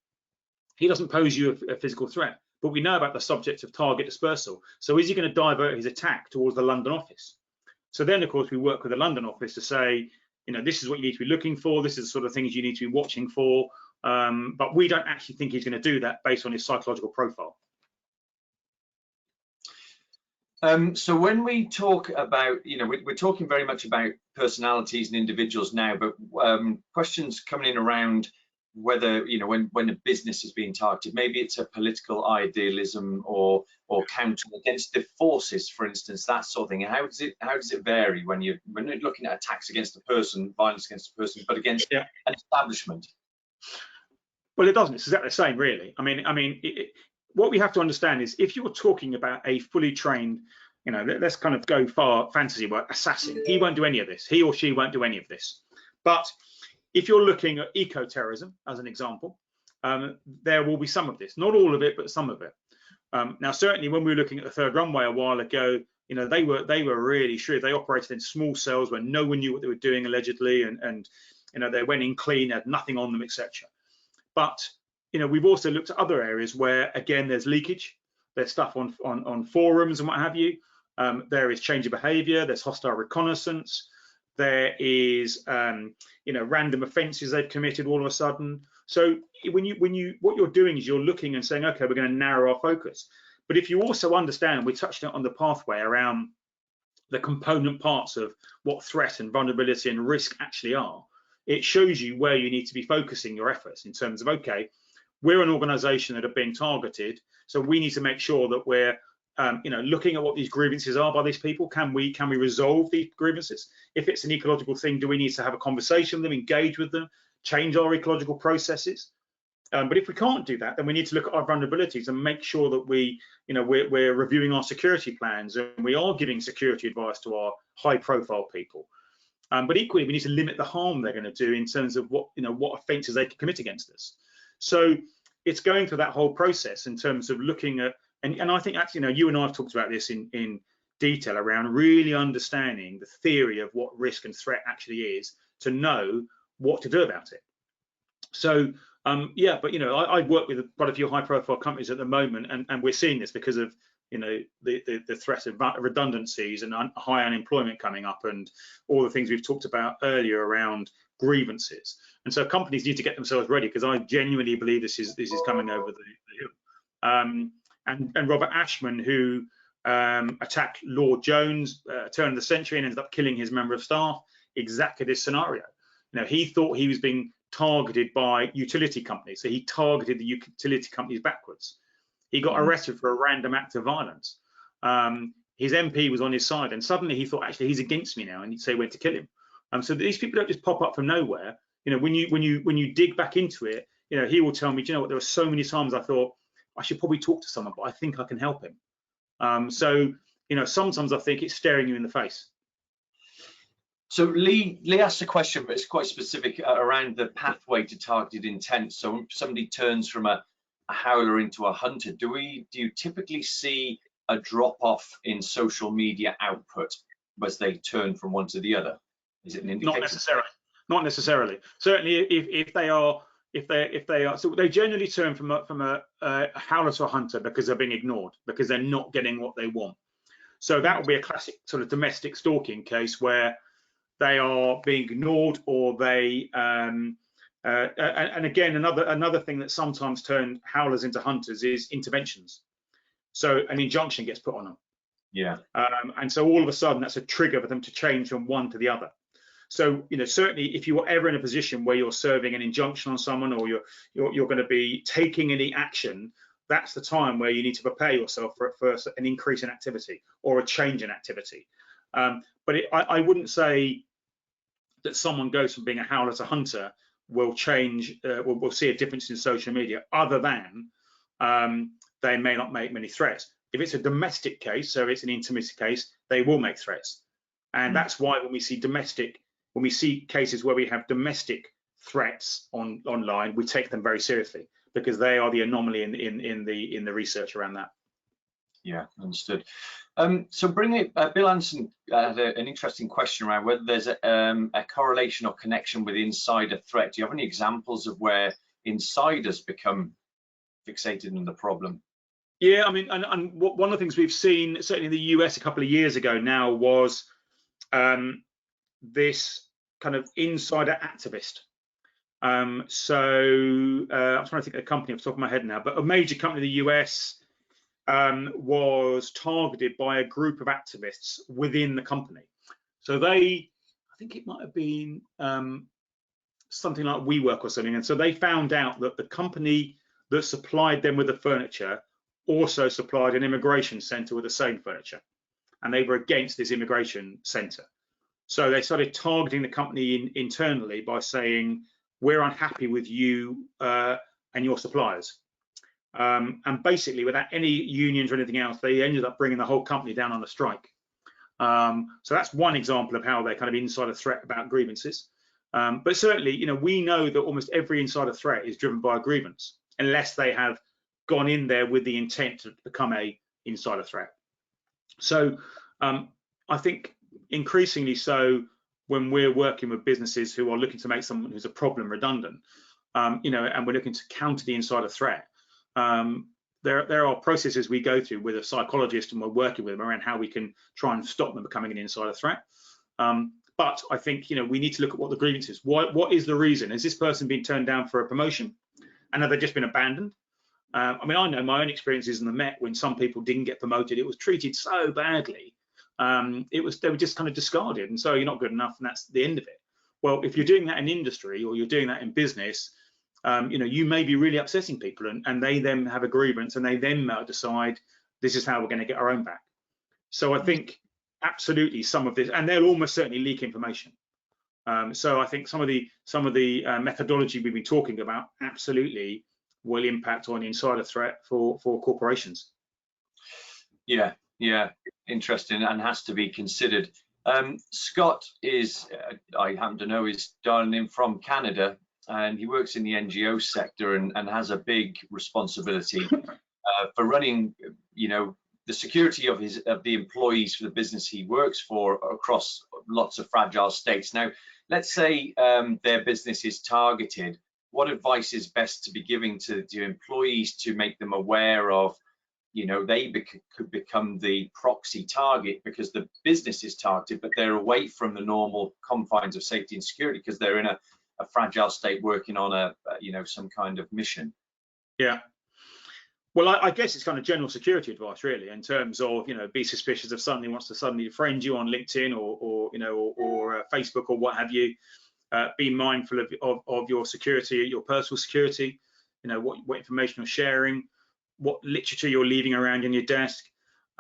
he doesn't pose you a physical threat, but we know about the subject of target dispersal. So is he going to divert his attack towards the London office? So then, of course, we work with the London office to say, this is what you need to be looking for. This is the sort of things you need to be watching for. But we don't actually think he's going to do that based on his psychological profile. So when we talk about, we're talking very much about personalities and individuals now, but questions coming in around whether, when a business is being targeted, maybe it's a political idealism or counter against the forces, for instance, that sort of thing. How does it vary when you're looking at attacks against a person, violence against a person, but against an establishment? Well, it doesn't. It's exactly the same, really. What we have to understand is, if you're talking about a fully trained, let's kind of go far fantasy word, assassin, he won't do any of this. He or she won't do any of this. But if you're looking at eco-terrorism, as an example, there will be some of this. Not all of it, but some of it. Now, certainly when we were looking at the third runway a while ago, they were really shrewd. They operated in small cells where no one knew what they were doing, allegedly, and they went in clean, had nothing on them, etc. But we've also looked at other areas where, again, there's leakage. There's stuff on forums and what have you. There is change of behaviour. There's hostile reconnaissance. There is random offences they've committed all of a sudden. So what you're doing is you're looking and saying, okay, we're going to narrow our focus. But if you also understand, we touched on the pathway around the component parts of what threat and vulnerability and risk actually are, it shows you where you need to be focusing your efforts in terms of, okay, we're an organisation that are being targeted, so we need to make sure that we're looking at what these grievances are by these people. Can we resolve these grievances? If it's an ecological thing, do we need to have a conversation with them, engage with them, change our ecological processes? But if we can't do that, then we need to look at our vulnerabilities and make sure that we're reviewing our security plans, and we are giving security advice to our high-profile people. But equally, we need to limit the harm they're going to do in terms of what offences they can commit against us. So it's going through that whole process in terms of looking at, and I think actually, you and I have talked about this in detail around really understanding the theory of what risk and threat actually is, to know what to do about it. So but I work with quite a few high-profile companies at the moment, and we're seeing this because of the threat of redundancies and high unemployment coming up, and all the things we've talked about earlier around grievances. And so companies need to get themselves ready, because I genuinely believe this is coming over the hill. And Robert Ashman, who attacked Lord Jones, turn of the century, and ended up killing his member of staff, exactly this scenario. He thought he was being targeted by utility companies, so he targeted the utility companies backwards. He got arrested for a random act of violence. His MP was on his side, and suddenly he thought, actually, he's against me now, and so he went to kill him. So these people don't just pop up from nowhere. When you dig back into it, he will tell me, do you know what? There were so many times I thought I should probably talk to someone, but I think I can help him. Sometimes I think it's staring you in the face. So Lee asked a question, but it's quite specific around the pathway to targeted intent. So when somebody turns from a howler into a hunter, do you typically see a drop off in social media output as they turn from one to the other? Is it an indicator? Not necessarily. Certainly, if they are, so they generally turn from a howler to a hunter because they're being ignored, because they're not getting what they want. So that would be a classic sort of domestic stalking case where they are being ignored, or they and again, another thing that sometimes turn howlers into hunters is interventions. So an injunction gets put on them. Yeah. And so all of a sudden that's a trigger for them to change from one to the other. So, you know, certainly if you are ever in a position where you're serving an injunction on someone, or you're going to be taking any action, that's the time where you need to prepare yourself for an increase in activity or a change in activity. But I wouldn't say that someone goes from being a howler to hunter will change, will see a difference in social media, other than they may not make many threats. If it's a domestic case, so it's an intimacy case, they will make threats. And that's why when we see cases where we have domestic threats online, we take them very seriously, because they are the anomaly in the research around that. Yeah, understood. So Bill Anderson had an interesting question around whether there's a correlation or connection with insider threat. Do you have any examples of where insiders become fixated on the problem? Yeah, I mean, and one of the things we've seen, certainly in the US a couple of years ago now, was this kind of insider activist. So I'm trying to think of the company off the top of my head now, but a major company in the US was targeted by a group of activists within the company. So I think it might have been something like WeWork or something. And so they found out that the company that supplied them with the furniture also supplied an immigration center with the same furniture. And they were against this immigration center. So they started targeting the company internally by saying, we're unhappy with you and your suppliers. And basically, without any unions or anything else, they ended up bringing the whole company down on a strike. So that's one example of how they're kind of insider threat about grievances. But certainly, you know, we know that almost every insider threat is driven by a grievance, unless they have gone in there with the intent to become a insider threat. So I think increasingly so, when we're working with businesses who are looking to make someone who's a problem redundant, you know, and we're looking to counter the insider threat, there are processes we go through with a psychologist, and we're working with them around how we can try and stop them becoming an insider threat. But I think, you know, we need to look at what the grievance is. What is the reason? Has this person been turned down for a promotion, and have they just been abandoned? I mean, I know my own experiences in the Met, when some people didn't get promoted, it was treated so badly. They were just kind of discarded, and so you're not good enough, and that's the end of it. Well, if you're doing that in industry, or you're doing that in business, you know, you may be really upsetting people, and they then have a grievance, and they then decide this is how we're going to get our own back. So I think absolutely some of this, and they'll almost certainly leak information. So I think some of the methodology we've been talking about absolutely will impact on insider threat for corporations. Yeah, interesting, and has to be considered. Scott is, I happen to know, is dialing in from Canada, and he works in the NGO sector and has a big responsibility for running, you know, the security of the employees for the business he works for across lots of fragile states. Now, let's say their business is targeted. What advice is best to be giving to employees to make them aware of, you know, they could become the proxy target because the business is targeted, but they're away from the normal confines of safety and security because they're in a fragile state working on you know, some kind of mission? Yeah. Well, I guess it's kind of general security advice, really, in terms of, you know, be suspicious if somebody wants to suddenly friend you on LinkedIn or you know, or Facebook or what have you. Be mindful of your security, your personal security. You know, what information you're sharing, what literature you're leaving around on your desk.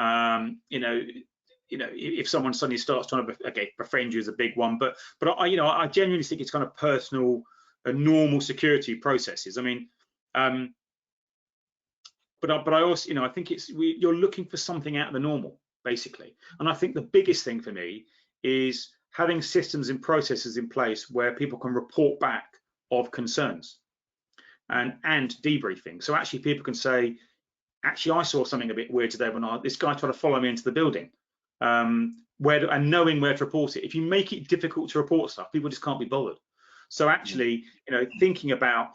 You know, if someone suddenly starts trying to befriend you is a big one, but I genuinely think it's kind of personal, normal security processes. I mean, but I also, you know, I think you're looking for something out of the normal, basically. And I think the biggest thing for me is having systems and processes in place where people can report back of concerns and debriefing. So actually people can say, actually, I saw something a bit weird today when this guy tried to follow me into the building, and knowing where to report it. If you make it difficult to report stuff, people just can't be bothered. So actually, you know, thinking about,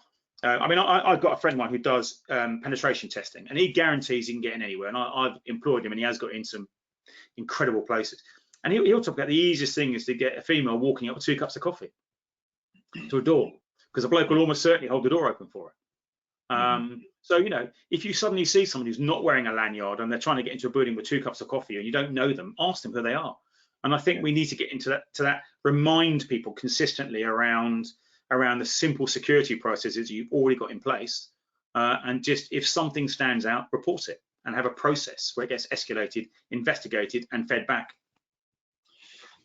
I mean, I've got a friend of mine who does penetration testing, and he guarantees he can get in anywhere. And I've employed him, and he has got in some incredible places. And he'll talk about the easiest thing is to get a female walking up with 2 cups of coffee to a door, because a bloke will almost certainly hold the door open for her. So, you know, if you suddenly see someone who's not wearing a lanyard and they're trying to get into a building with 2 cups of coffee and you don't know them, ask them who they are. And I think we need to get into that, remind people consistently around the simple security processes you've already got in place, and just if something stands out, report it and have a process where it gets escalated, investigated, and fed back.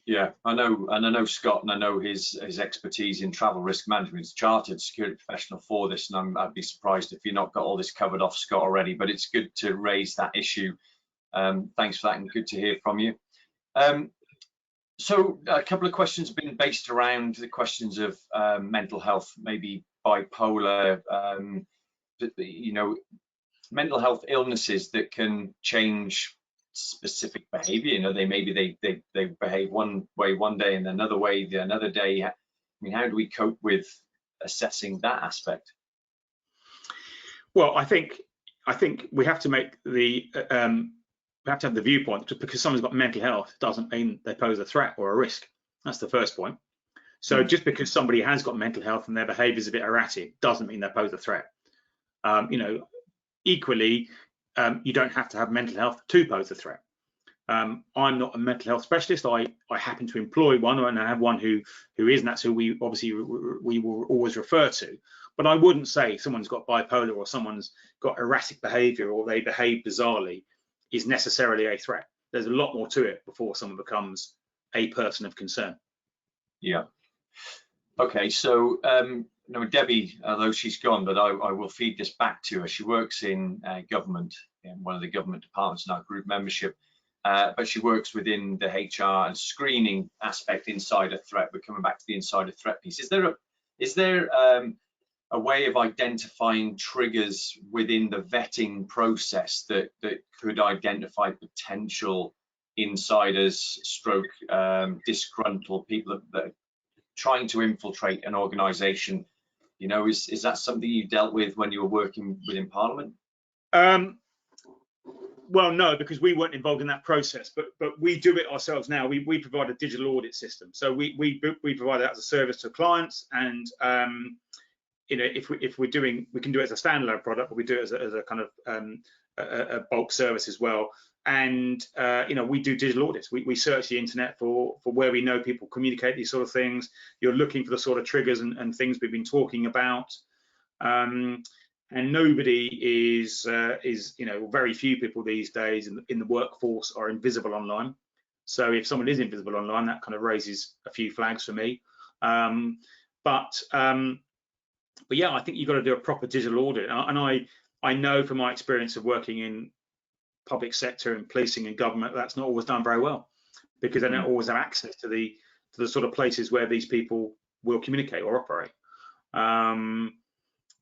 Yeah, I know Scott, and I know his expertise in travel risk management. He's a chartered security professional for this, and I'd be surprised if you've not got all this covered off, Scott, already. But it's good to raise that issue. Thanks for that, and good to hear from you. So a couple of questions have been based around the questions of mental health, maybe bipolar, you know, mental health illnesses that can change specific behavior. You know, they behave one way one day and another way the another day. I mean, how do we cope with assessing that aspect? Well, I think we have to make the we have to have the viewpoint that because someone's got mental health doesn't mean they pose a threat or a risk. That's the first point. So just because somebody has got mental health and their behavior is a bit erratic doesn't mean they pose a threat. You know, equally, you don't have to have mental health to pose a threat. I'm not a mental health specialist. I happen to employ one, and I have one who is, and that's who we obviously we will always refer to. But I wouldn't say someone's got bipolar or someone's got erratic behavior or they behave bizarrely is necessarily a threat. There's a lot more to it before someone becomes a person of concern. Yeah. Okay, so no, Debbie, although she's gone, but I will feed this back to her. She works in government, in one of the government departments in our group membership, but she works within the HR and screening aspect inside a threat. We're coming back to the insider threat piece. Is there a way of identifying triggers within the vetting process that could identify potential insiders, stroke disgruntled people that are trying to infiltrate an organization? You know, is that something you dealt with when you were working within Parliament? Well, no, because we weren't involved in that process, but we do it ourselves now. We provide a digital audit system, so we provide that as a service to clients, and you know, if we're doing, we can do it as a standalone product, but we do it as a kind of a bulk service as well. And you know, we do digital audits. We search the internet for where we know people communicate these sort of things. You're looking for the sort of triggers and things we've been talking about. And nobody is you know, very few people these days in the workforce are invisible online. So if someone is invisible online, that kind of raises a few flags for me. But yeah, I think you've got to do a proper digital audit. And I know from my experience of working in public sector and policing and government, that's not always done very well, because they don't always have access to the sort of places where these people will communicate or operate.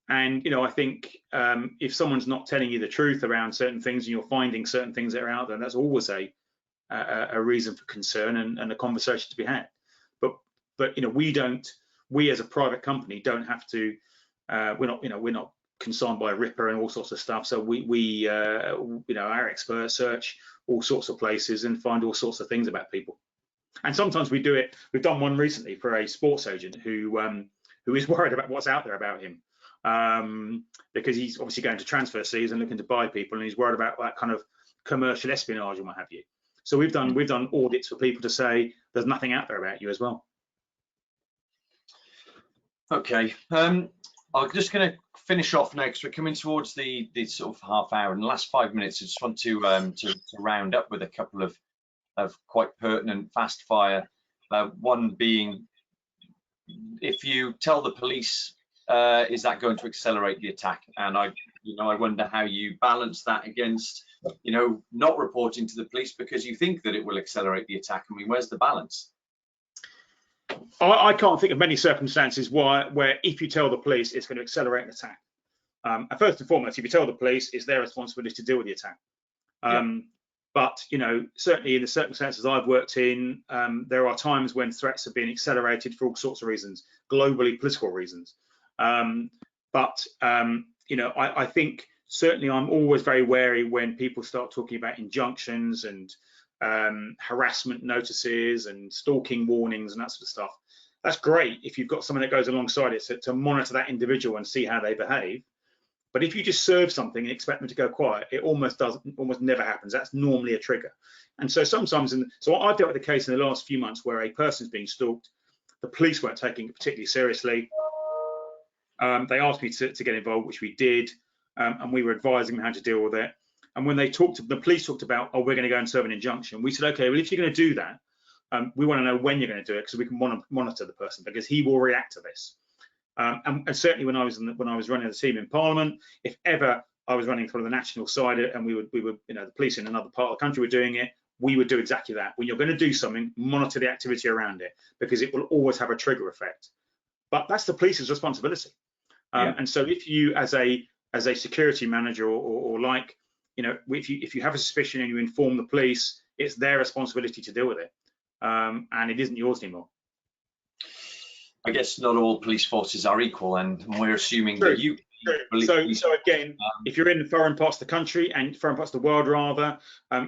And you know, I think if someone's not telling you the truth around certain things and you're finding certain things that are out there, that's always a reason for concern and a conversation to be had. But you know, we as a private company don't have to. We're not consigned by Ripper and all sorts of stuff. So we you know, our experts search all sorts of places and find all sorts of things about people. And sometimes we do it. We've done one recently for a sports agent who is worried about what's out there about him, because he's obviously going to transfer season, looking to buy people, and he's worried about that kind of commercial espionage and what have you. So we've done audits for people to say there's nothing out there about you as well. Okay, I'm just going to finish off now because we're coming towards the sort of half hour. In the last 5 minutes, I just want to round up with a couple of quite pertinent fast fire. One being, if you tell the police, is that going to accelerate the attack? And I wonder how you balance that against, you know, not reporting to the police because you think that it will accelerate the attack. I mean, where's the balance? I can't think of many circumstances where if you tell the police, it's going to accelerate an attack. And first and foremost, if you tell the police, it's their responsibility to deal with the attack. But you know, certainly in the circumstances I've worked in, there are times when threats have been accelerated for all sorts of reasons, globally political reasons. But you know, I think certainly I'm always very wary when people start talking about injunctions and harassment notices and stalking warnings and that sort of stuff. That's great if you've got someone that goes alongside it to monitor that individual and see how they behave. But if you just serve something and expect them to go quiet, it almost never happens. That's normally a trigger. And so sometimes, so I've dealt with a case in the last few months where a person's being stalked. The police weren't taking it particularly seriously. They asked me to get involved, which we did, and we were advising them how to deal with it. And when the police talked about, oh, we're going to go and serve an injunction, we said, okay, well, if you're going to do that, we want to know when you're going to do it because we can monitor the person because he will react to this. And certainly when I was running the team in Parliament, if ever I was running for the national side and we were, the police in another part of the country were doing it, we would do exactly that. When you're going to do something, monitor the activity around it because it will always have a trigger effect. But that's the police's responsibility. And so if you, as a security manager or like, if you have a suspicion and you inform the police, it's their responsibility to deal with it, and it isn't yours anymore. I guess not all police forces are equal, and we're assuming that you. So again, if you're in foreign parts of the country and foreign parts of the world, rather,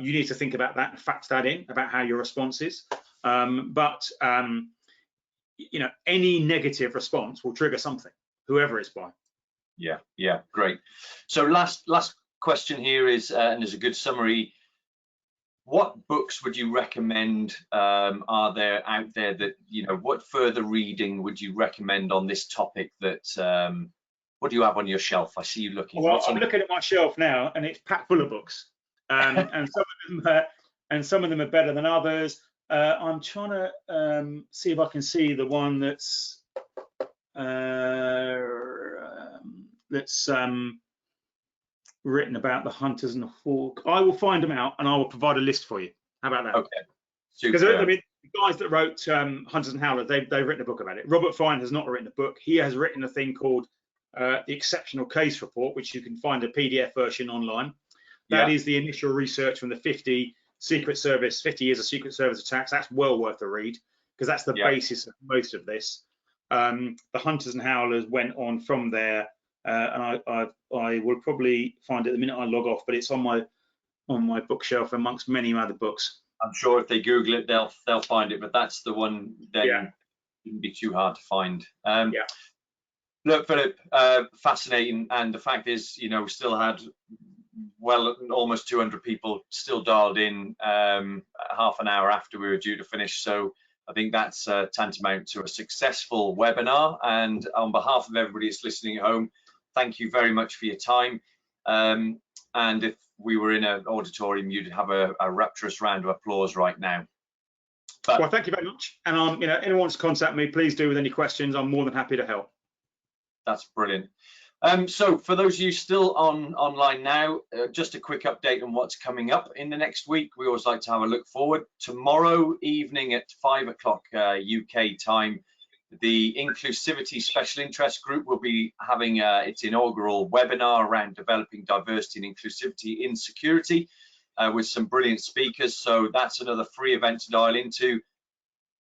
you need to think about that and factor that in about how your response is. Any negative response will trigger something, whoever it's by. Yeah, great. So last question here is, and there's a good summary. What books would you recommend are there out there that, what further reading would you recommend on this topic that, what do you have on your shelf? I see you looking. Well, I'm looking at my shelf now and it's packed full of books. And some of them are better than others. I'm trying to see if I can see the one that's written about the hunters and the hawk. I will find them out and I will provide a list for you. How about that? Okay. Because the guys that wrote Hunters and Howlers, they've written a book about it. Robert Fine has not written a book. He has written a thing called the Exceptional Case Report, which you can find a PDF version online. That is the initial research from the 50 years of Secret Service attacks. That's well worth a read because that's the basis of most of this. The Hunters and Howlers went on from there. And I will probably find it the minute I log off, but it's on my bookshelf amongst many other books. I'm sure if they Google it, they'll find it. But that's the one that wouldn't be too hard to find. Look, Philip, fascinating. And the fact is, we still had almost 200 people still dialed in half an hour after we were due to finish. So I think that's tantamount to a successful webinar. And on behalf of everybody that's listening at home, thank you very much for your time. And if we were in an auditorium, you'd have a rapturous round of applause right now. Well, thank you very much. And anyone wants to contact me, please do with any questions. I'm more than happy to help. That's brilliant. So for those of you still online now, just a quick update on what's coming up in the next week. We always like to have a look forward. Tomorrow evening at 5 o'clock UK time, the Inclusivity Special Interest Group will be having its inaugural webinar around developing diversity and inclusivity in security with some brilliant speakers. So that's another free event to dial into.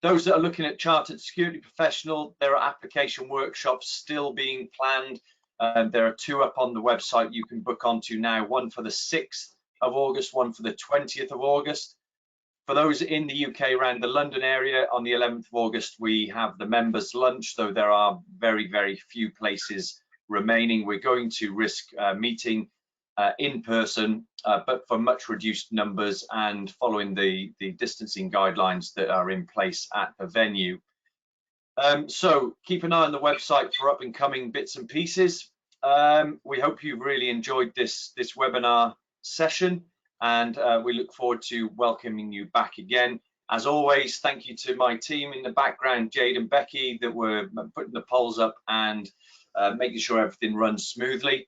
Those that are looking at Chartered Security Professional, there are application workshops still being planned. There are 2 up on the website you can book onto now, one for the 6th of August, one for the 20th of August. For those in the UK around the London area, on the 11th of August, we have the members' lunch, though there are very, very few places remaining. We're going to risk meeting in person, but for much reduced numbers and following the distancing guidelines that are in place at the venue. So keep an eye on the website for up and coming bits and pieces. We hope you've really enjoyed this webinar session. And we look forward to welcoming you back again. As always, thank you to my team in the background, Jade and Becky, that were putting the polls up and making sure everything runs smoothly.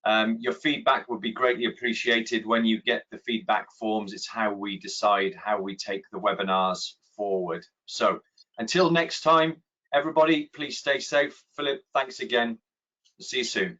Your feedback would be greatly appreciated when you get the feedback forms. It's how we decide how we take the webinars forward. So until next time, everybody, please stay safe. Philip, thanks again. See you soon.